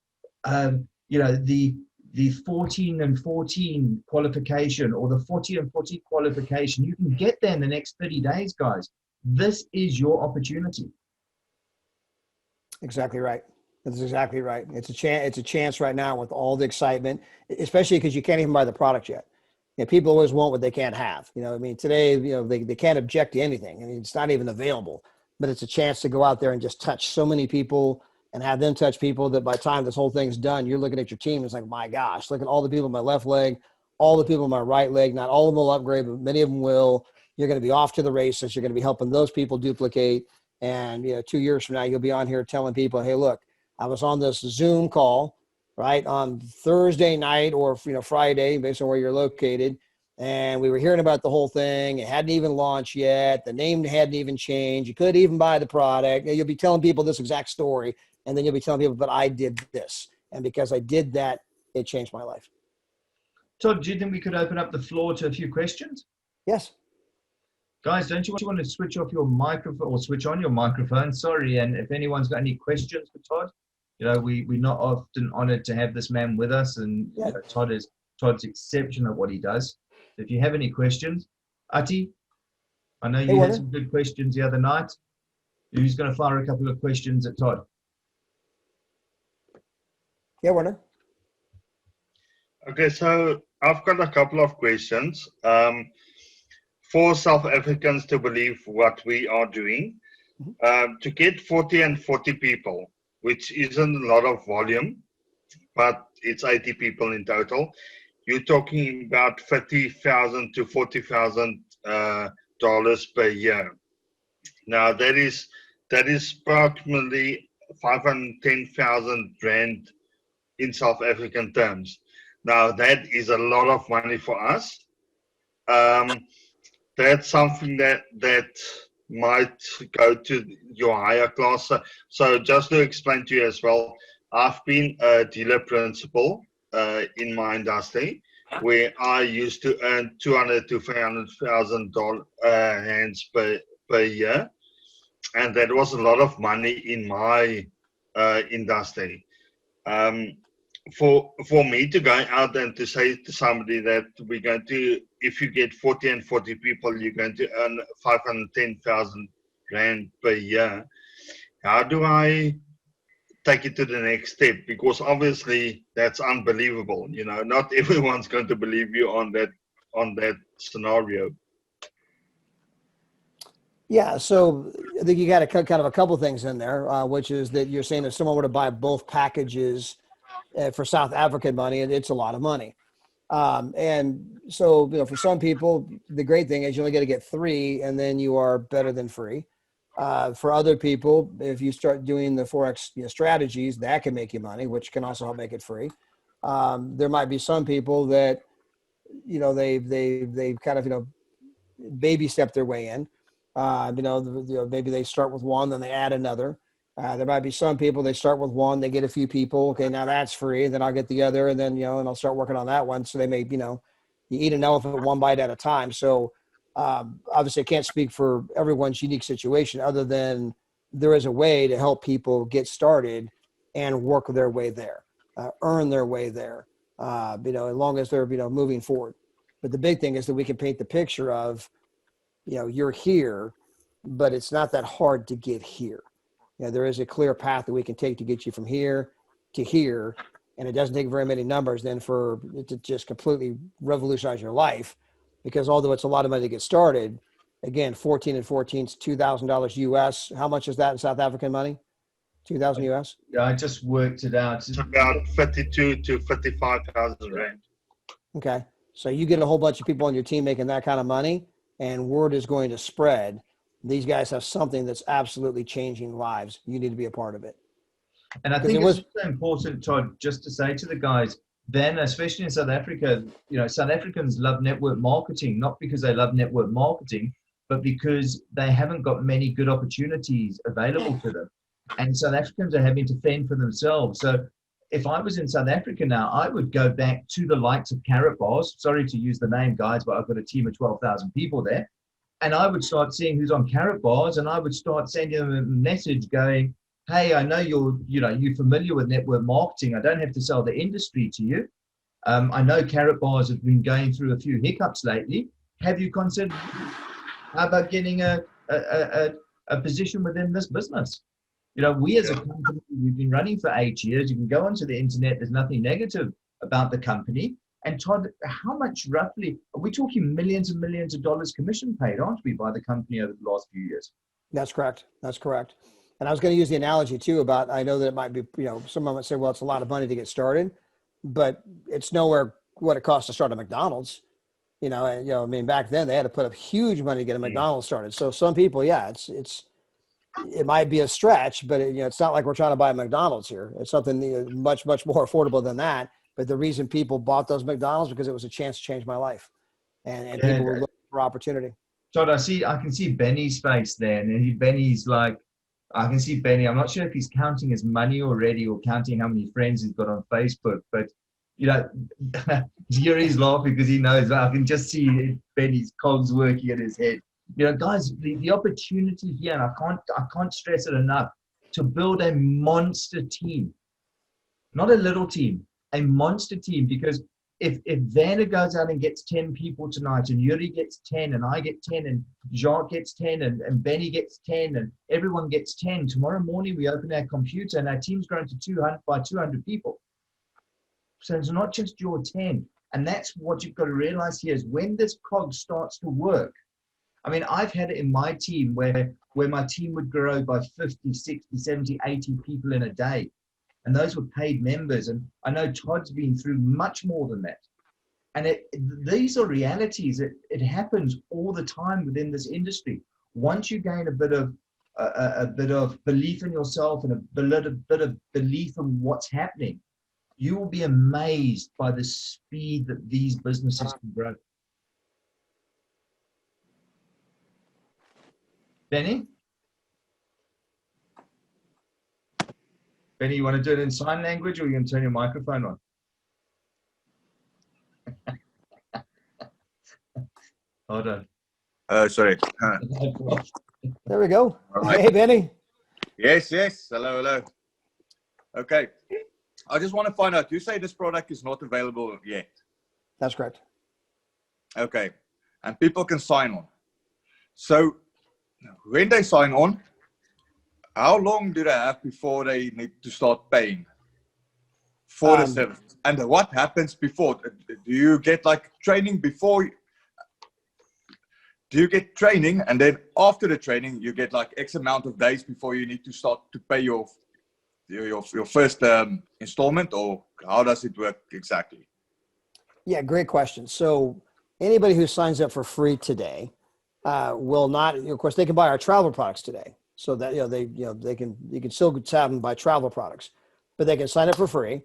the 14 and 14 qualification or the 40 and 40 qualification, you can get there in the next 30 days, guys. This is your opportunity. Exactly right. That's exactly right. It's a chance right now with all the excitement, especially because you can't even buy the product yet. People always want what they can't have. Today, they can't object to anything. It's not even available, but it's a chance to go out there and just touch so many people and have them touch people that by the time this whole thing's done, you're looking at your team. It's like, my gosh, look at all the people in my left leg, all the people in my right leg. Not all of them will upgrade, but many of them will. You're going to be off to the races. You're going to be helping those people duplicate. And 2 years from now, you'll be on here telling people, hey, look, I was on this Zoom call, right, on Thursday night or, Friday, based on where you're located. And we were hearing about the whole thing. It hadn't even launched yet. The name hadn't even changed. You couldn't even buy the product. You'll be telling people this exact story. And then you'll be telling people, but I did this. And because I did that, it changed my life. Todd, do you think we could open up the floor to a few questions? Yes. Guys, don't you want to switch off your microphone or switch on your microphone? Sorry. And if anyone's got any questions for Todd, we're not often honored to have this man with us. And Todd's exceptional at what he does. So if you have any questions, Ati, I know you had some good questions the other night. Who's going to fire a couple of questions at Todd? Yeah, Werner. Okay, so I've got a couple of questions. For South Africans to believe what we are doing, to get 40 and 40 people, which isn't a lot of volume, but it's 80 people in total, you're talking about $30,000 to $40,000 per year. Now that is approximately 510,000 rand in South African terms. Now that is a lot of money for us. That's something that might go to your higher class. So just to explain to you as well, I've been a dealer principal in my industry, where I used to earn 200 to 300,000 rands per year, and that was a lot of money in my industry. For me to go out and to say to somebody that we're going to, if you get 40 and 40 people, you're going to earn 510,000 rand per year. How do I take it to the next step? Because obviously that's unbelievable. You know, not everyone's going to believe you on that scenario. Yeah, so I think you got kind of a couple things in there, which is that you're saying if someone were to buy both packages for South African money, it's a lot of money. And so, you know, for some people, the great thing is you only got to get 3 and then you are better than free. For other people, if you start doing the Forex strategies, that can make you money, which can also help make it free. There might be some people that, you know, they've kind of, baby step their way in. Maybe they start with 1, then they add another. There might be some people, they start with 1, they get a few people. Okay, now that's free. Then I'll get the other, and then, and I'll start working on that one. So they may, you eat an elephant one bite at a time. So obviously I can't speak for everyone's unique situation other than there is a way to help people get started and work their way there, earn their way there, as long as they're, moving forward. But the big thing is that we can paint the picture of, you're here, but it's not that hard to get here. There is a clear path that we can take to get you from here to here, and it doesn't take very many numbers then for it to just completely revolutionize your life. Because although it's a lot of money to get started, again, 14 and 14 is $2,000 US. How much is that in South African money? 2,000 US? Yeah, I just worked it out. It's about 52 to 55,000 rand. Okay, so you get a whole bunch of people on your team making that kind of money, and word is going to spread. These guys have something that's absolutely changing lives. You need to be a part of it. And I think it's also important, Todd, just to say to the guys, then, especially in South Africa, South Africans love network marketing, not because they love network marketing, but because they haven't got many good opportunities available to them. And South Africans are having to fend for themselves. So if I was in South Africa now, I would go back to the likes of Carrot Bars. Sorry to use the name, guys, but I've got a team of 12,000 people there. And I would start seeing who's on Carrot Bars, and I would start sending them a message going, hey, I know you're familiar with network marketing. I don't have to sell the industry to you. I know Carrot Bars have been going through a few hiccups lately. Have you considered, how about getting a position within this business? We as a company, we've been running for 8 years. You can go onto the internet. There's nothing negative about the company. And Todd, how much roughly, are we talking millions and millions of dollars commission paid, aren't we, by the company over the last few years? That's correct. That's correct. And I was going to use the analogy too about, I know that it might be, someone might say, well, it's a lot of money to get started, but it's nowhere what it costs to start a McDonald's. Back then they had to put up huge money to get a McDonald's started. So some people, it might be a stretch, but it's not like we're trying to buy a McDonald's here. It's something much, much more affordable than that. But the reason people bought those McDonald's because it was a chance to change my life, and people were looking for opportunity. Todd, I can see Benny's face there, and Benny's like, I can see Benny. I'm not sure if he's counting his money already or counting how many friends he's got on Facebook, but Yuri's laughing because he knows. I can just see Benny's cogs working in his head. Guys, the opportunity here, and I can't stress it enough, to build a monster team, not a little team. A monster team, because if Vanna goes out and gets 10 people tonight, and Yuri gets 10, and I get 10, and Jacques gets 10, and Benny gets 10, and everyone gets 10, tomorrow morning we open our computer and our team's grown to 200 people. So it's not just your 10. And that's what you've got to realize here is when this cog starts to work. I mean, I've had it in my team where my team would grow by 50, 60, 70, 80 people in a day. And those were paid members. And I know Todd's been through much more than that. And these are realities. It happens all the time within this industry. Once you gain a bit of a bit of belief in yourself and a little bit of belief in what's happening, you will be amazed by the speed that these businesses can grow. Benny? Benny, you want to do it in sign language, or you can turn your microphone on? Hold on. Sorry. There we go. Right. Hey, Benny. Yes. Hello. Okay. I just want to find out, you say this product is not available yet. That's correct. Okay. And people can sign on. So when they sign on, how long do they have before they need to start paying for the service? And what happens before? Do you get like training before? Do you get training, and then after the training, you get like X amount of days before you need to start to pay your first installment, or how does it work exactly? Yeah, great question. So anybody who signs up for free today will not, of course, they can buy our travel products today. So that, you can still have them buy travel products, but they can sign up for free,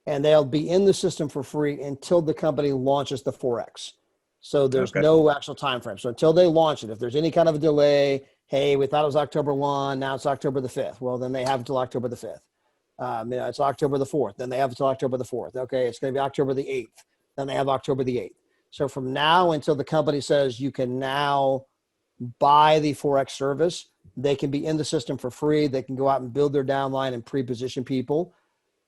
and they'll be in the system for free until the company launches the 4X. So there's no actual time frame. So until they launch it, if there's any kind of a delay, hey, we thought it was October 1, now it's October the 5th. Well, then they have until October the 5th. It's October the 4th. Then they have until October the 4th. Okay, it's going to be October the 8th. Then they have October the 8th. So from now until the company says you can now buy the 4X service, they can be in the system for free. They can go out and build their downline and pre-position people.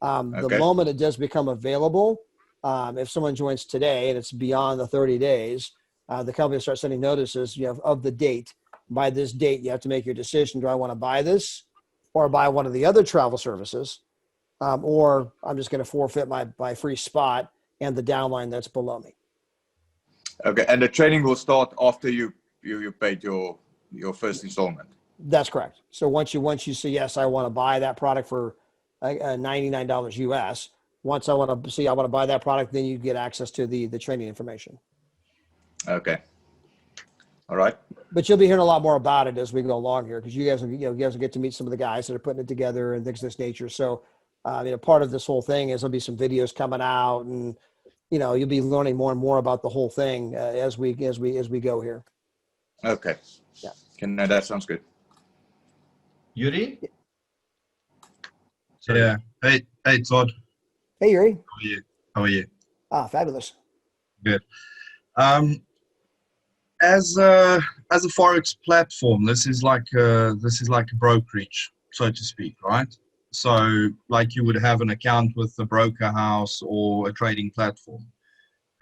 The moment it does become available, if someone joins today and it's beyond the 30 days, the company starts sending notices, of the date. By this date, you have to make your decision. Do I want to buy this or buy one of the other travel services? Or I'm just going to forfeit my free spot and the downline that's below me. Okay. And the training will start after you paid your first installment. That's correct. So once you say, yes, I want to buy that product for $99 US, once I want to buy that product, then you get access to the training information. Okay. All right. But you'll be hearing a lot more about it as we go along here, because you guys will get to meet some of the guys that are putting it together and things of this nature. So, part of this whole thing is there'll be some videos coming out, and you'll be learning more and more about the whole thing as we go here. Okay. Yeah. That sounds good. Yuri? Yeah. Hey, Todd. Hey, Yuri. How are you? Fabulous. Good. As a forex platform, this is like a brokerage, so to speak, right? So, like you would have an account with a broker house or a trading platform.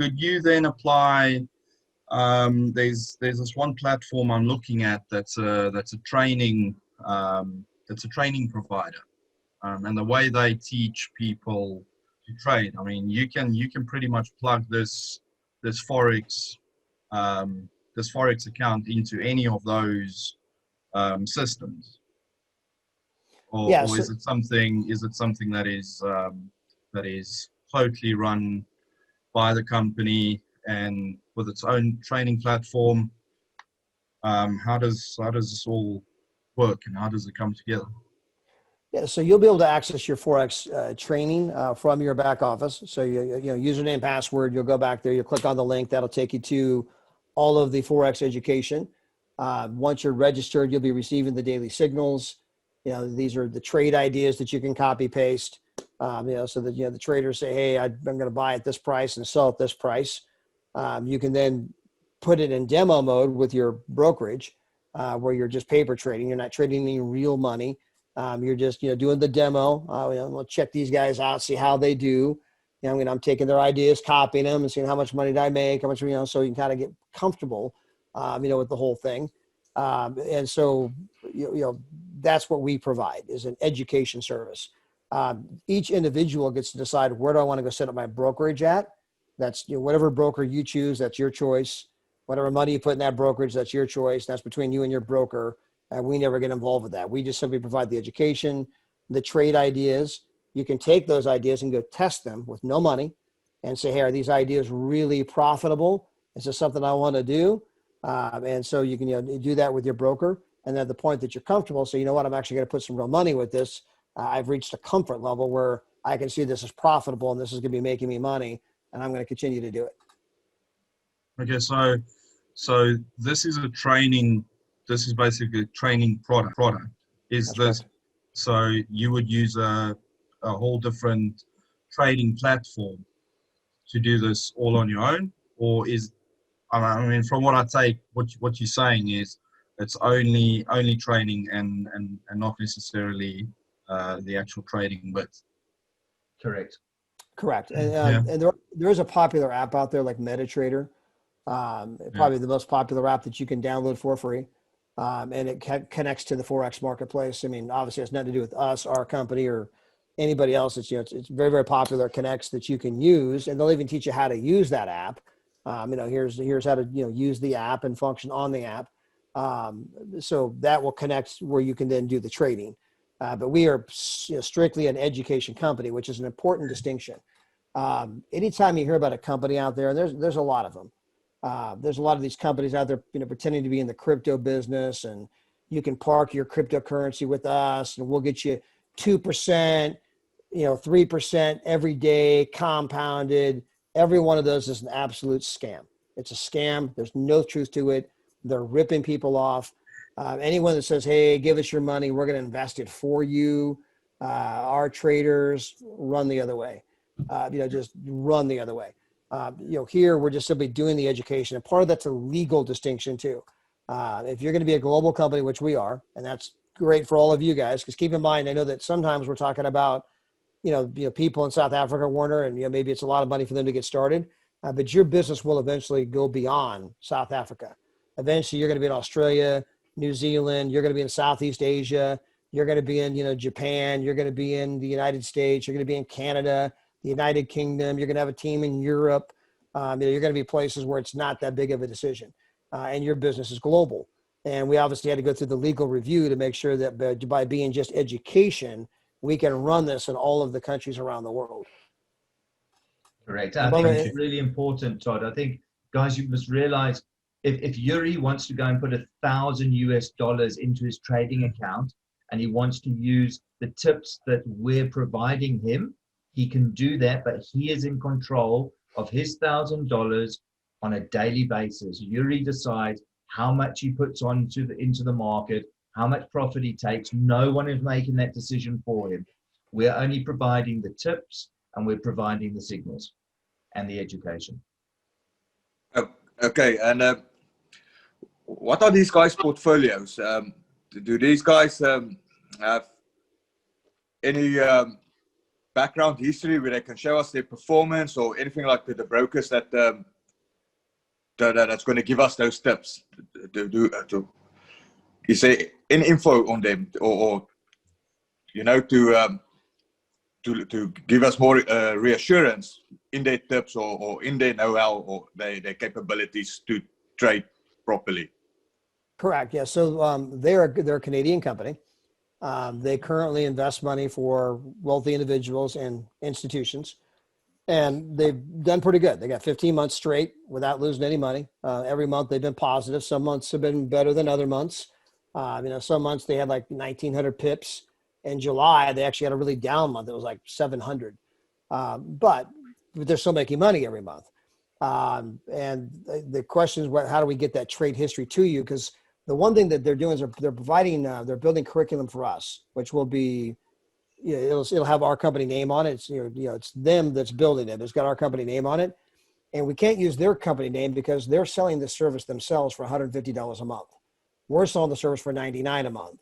Could you then apply? There's this one platform I'm looking at that's a training provider, and the way they teach people to trade. I mean, you can pretty much plug this forex account into any of those systems, or is it something that is totally run by the company and with its own training platform? How does this all work, and how does it come together? Yeah, so you'll be able to access your Forex training from your back office. So username, password, you'll go back there, you'll click on the link, that'll take you to all of the Forex education. Once you're registered, you'll be receiving the daily signals. These are the trade ideas that you can copy paste. So that the traders say, hey, I'm going to buy at this price and sell at this price. You can then put it in demo mode with your brokerage, where you're just paper trading. You're not trading any real money. You're just, doing the demo. We'll check these guys out, see how they do. I'm taking their ideas, copying them, and seeing how much money did I make, how much, so you can kind of get comfortable, with the whole thing. And so, that's what we provide, is an education service. Each individual gets to decide, where do I want to go set up my brokerage at? That's whatever broker you choose, that's your choice. Whatever money you put in that brokerage, that's your choice. That's between you and your broker. We never get involved with that. We just simply provide the education, the trade ideas. You can take those ideas and go test them with no money and say, hey, are these ideas really profitable? Is this something I want to do? And so you can do that with your broker. And at the point that you're comfortable, so you know what, I'm actually going to put some real money with this. I've reached a comfort level where I can see this is profitable and this is going to be making me money, and I'm going to continue to do it. Okay, so this is a training. This is basically a training product. Is That's this correct. so you would use a whole different trading platform to do this all on your own, or is I mean, from what I take, what you're saying is it's only training and not necessarily the actual trading bit. Correct. Correct. Yeah. And there is a popular app out there like MetaTrader, probably the most popular app that you can download for free. And it connects to the Forex marketplace. I mean, obviously it has nothing to do with us, our company, or anybody else. It's, it's very, very popular. It connects that you can use, and they'll even teach you how to use that app. Here's how to, use the app and function on the app. So that will connect where you can then do the trading. But we are strictly an education company, which is an important distinction. Anytime you hear about a company out there, and there's a lot of them, there's a lot of these companies out there, pretending to be in the crypto business, and you can park your cryptocurrency with us and we'll get you 2%, 3% every day compounded. Every one of those is an absolute scam. It's a scam. There's no truth to it. They're ripping people off. Anyone that says, hey, give us your money, we're going to invest it for you. Our traders, run the other way. Just run the other way. Here we're just simply doing the education. And part of that's a legal distinction too. If you're going to be a global company, which we are, and that's great for all of you guys, because keep in mind, I know that sometimes we're talking about, people in South Africa, Warner, and maybe it's a lot of money for them to get started, but your business will eventually go beyond South Africa. Eventually, you're going to be in Australia, New Zealand. You're going to be in Southeast Asia. You're going to be in, Japan. You're going to be in the United States. You're going to be in Canada, the United Kingdom. You're going to have a team in Europe. You're going to be places where it's not that big of a decision, and your business is global. And we obviously had to go through the legal review to make sure that by being just education, we can run this in all of the countries around the world. Correct. I think it's really important, Todd. I think, guys, you must realize if Yuri wants to go and put $1,000 into his trading account and he wants to use the tips that we're providing him, he can do that, but he is in control of his $1,000 on a daily basis. Yuri decides how much he puts into the market, how much profit he takes. No one is making that decision for him. We're only providing the tips and we're providing the signals and the education. Okay, and what are these guys' portfolios? Do these guys have any background history where they can show us their performance or anything like the brokers that's going to give us those tips? Is there any info on them, or to give us more reassurance in their tips or in their know-how or their capabilities to trade properly? Correct. Yeah. So they're a Canadian company. They currently invest money for wealthy individuals and institutions, and they've done pretty good. They got 15 months straight without losing any money. Every month they've been positive. Some months have been better than other months. Some months they had like 1,900 pips. In July, they actually had a really down month. It was like 700. But they're still making money every month. And the question is, how do we get that trade history to you? Because the one thing that they're doing is they're providing, they're building curriculum for us, which will be, it'll have our company name on it. It's, it's them that's building it. It's got our company name on it. And we can't use their company name because they're selling the service themselves for $150 a month. We're selling the service for $99 a month.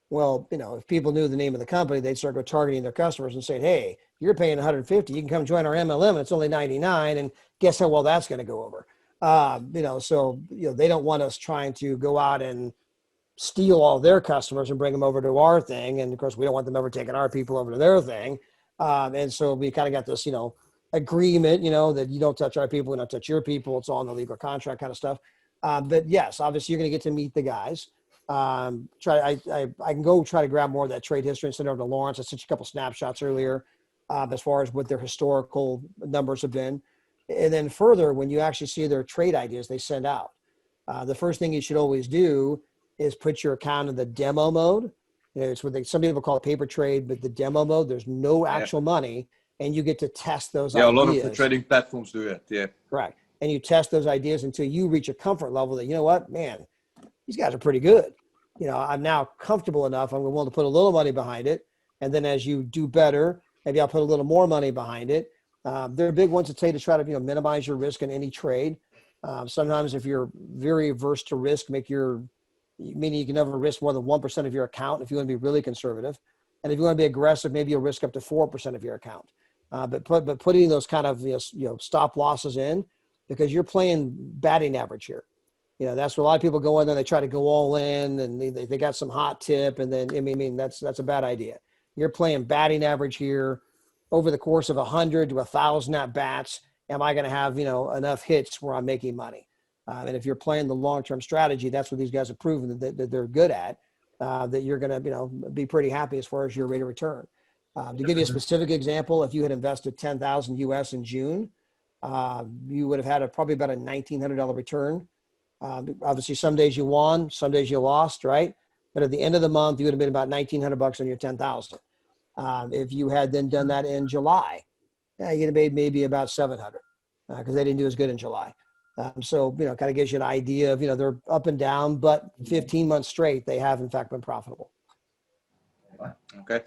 Well, if people knew the name of the company, they'd start targeting their customers and saying, hey, you're paying $150. You can come join our MLM and it's only $99. And guess how well that's going to go over? So they don't want us trying to go out and steal all their customers and bring them over to our thing. And of course, we don't want them ever taking our people over to their thing. And so we kind of got this, agreement, that you don't touch our people, we don't touch your people. It's all in the legal contract kind of stuff. But yes, obviously you're going to get to meet the guys. I can go try to grab more of that trade history and send it over to Lawrence. I sent you a couple snapshots earlier as far as what their historical numbers have been. And then further, when you actually see their trade ideas they send out, the first thing you should always do is put your account in the demo mode. It's what some people call it paper trade, but the demo mode, there's no actual money, and you get to test those ideas. A lot of the trading platforms do it. Yeah. Correct. And you test those ideas until you reach a comfort level that, you know what, man, these guys are pretty good. I'm now comfortable enough. I'm willing to put a little money behind it. And then as you do better, maybe I'll put a little more money behind it. There are big ones that say to try to, minimize your risk in any trade. Sometimes if you're very averse to risk, meaning you can never risk more than 1% of your account if you want to be really conservative. And if you want to be aggressive, maybe you'll risk up to 4% of your account. But putting those kind of stop losses in, because you're playing batting average here. That's where a lot of people go in there, they try to go all in, and they got some hot tip, and then that's a bad idea. You're playing batting average here over the course of 100 to 1,000 at bats. Am I going to have enough hits where I'm making money? And if you're playing the long-term strategy, that's what these guys have proven that they're good at. That you're going to be pretty happy as far as your rate of return. To give you a specific example, if you had invested 10,000 US in June, you would have had probably about a $1,900 return. Obviously, some days you won, some days you lost, right? But at the end of the month, you would have been about $1,900 on your 10,000. If you had then done that in July, you'd have made maybe about 700 because they didn't do as good in July. So, kind of gives you an idea of, they're up and down, but 15 months straight, they have in fact been profitable. Okay.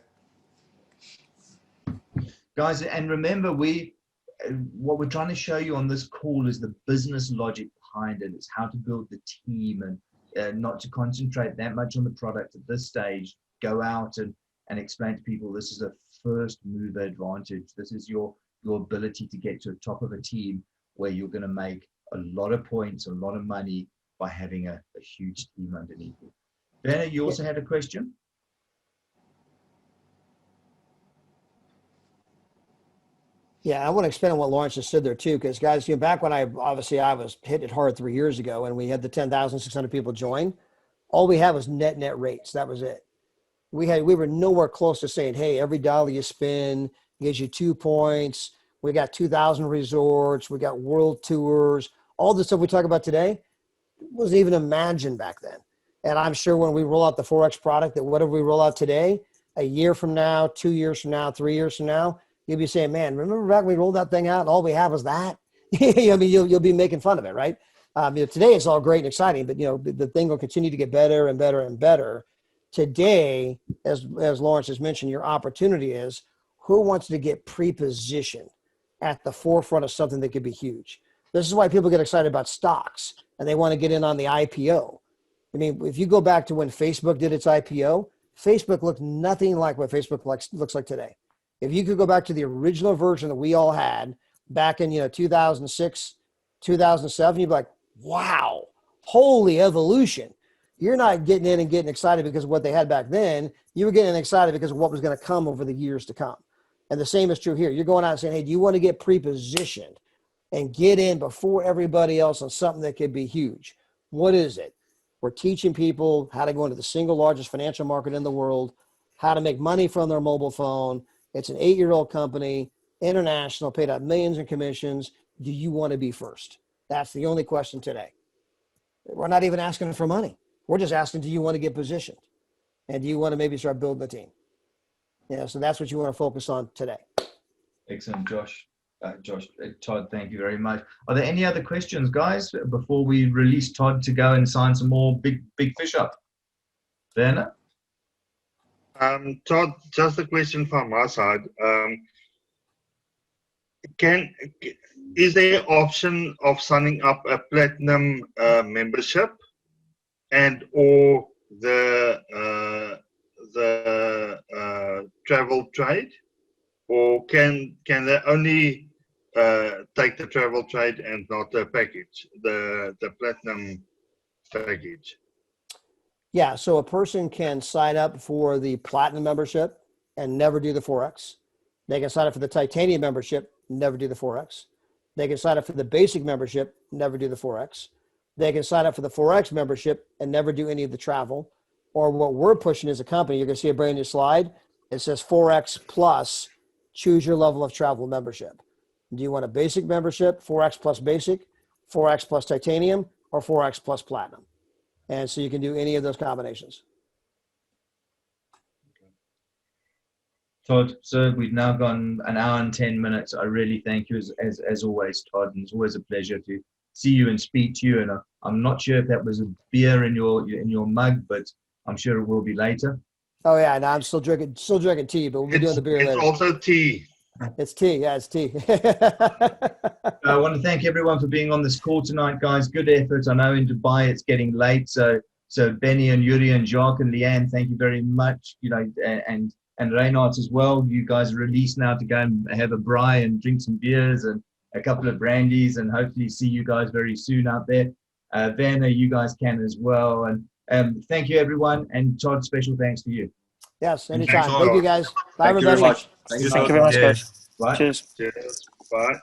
Guys, and remember, what we're trying to show you on this call is the business logic behind it. It's how to build the team and not to concentrate that much on the product at this stage. Go out and explain to people this is a first mover advantage. This is your ability to get to the top of a team where you're going to make a lot of points, a lot of money by having a huge team underneath you. Werner, you also had a question? Yeah, I want to expand on what Lawrence just said there too, because guys, back when I was hitting it hard 3 years ago and we had the 10,600 people join, all we had was net rates. That was it. We were nowhere close to saying, hey, every dollar you spend gives you 2 points. We got 2,000 resorts. We got world tours. All the stuff we talk about today wasn't even imagined back then. And I'm sure when we roll out the Forex product, that whatever we roll out today, a year from now, 2 years from now, 3 years from now, you'll be saying, man, remember back when we rolled that thing out and all we have was that? You'll be making fun of it, right? Today it's all great and exciting, but the thing will continue to get better and better and better. Today, as Lawrence has mentioned, your opportunity is who wants to get pre-positioned at the forefront of something that could be huge. This is why people get excited about stocks and they want to get in on the IPO. If you go back to when Facebook did its IPO, Facebook looked nothing like what Facebook looks like today. If you could go back to the original version that we all had back in 2006, 2007, you'd be like, wow, holy evolution. You're not getting in and getting excited because of what they had back then. You were getting excited because of what was going to come over the years to come. And the same is true here. You're going out and saying, hey, do you want to get pre-positioned and get in before everybody else on something that could be huge? What is it? We're teaching people how to go into the single largest financial market in the world, how to make money from their mobile phone. It's an 8-year-old company, international, paid out millions in commissions. Do you want to be first? That's the only question today. We're not even asking for money. We're just asking, do you want to get positioned? And do you want to maybe start building a team? So that's what you want to focus on today. Excellent, Josh. Todd, thank you very much. Are there any other questions, guys, before we release Todd to go and sign some more big fish up? Werner? Todd, just a question from my side. Is there an option of signing up a platinum membership and or the travel trade, or can they only take the travel trade and not the package, the platinum package? Yeah, so a person can sign up for the platinum membership and never do the Forex. They can sign up for the titanium membership, never do the Forex. They can sign up for the basic membership, never do the Forex. They can sign up for the Forex membership and never do any of the travel. Or what we're pushing as a company, you're going to see a brand new slide. It says Forex Plus, choose your level of travel membership. Do you want a basic membership, Forex Plus Basic, Forex Plus Titanium, or Forex Plus Platinum? And so you can do any of those combinations. Todd, sir, we've now gone an hour and 10 minutes. I really thank you as always, Todd. And it's always a pleasure to see you and speak to you. And I'm not sure if that was a beer in your mug, but I'm sure it will be later. Oh yeah, no, I'm still drinking tea, but we'll be doing the beer later. It's also tea. It's tea, yeah, it's tea. I want to thank everyone for being on this call tonight, guys. Good effort. I know in Dubai it's getting late, so Benny and Yuri and Jacques and Leanne, thank you very much. You know, and Reinhardt as well. You guys are released now to go and have a braai and drink some beers and a couple of brandies, and hopefully see you guys very soon out there. Werner, you guys can as well. And thank you, everyone. And Todd, special thanks to you. Yes, anytime. Thanks, Thank you, guys. Bye, Thank you very everybody. much. Thank you Thank you very much, guys. Bye. Cheers. Cheers. Bye.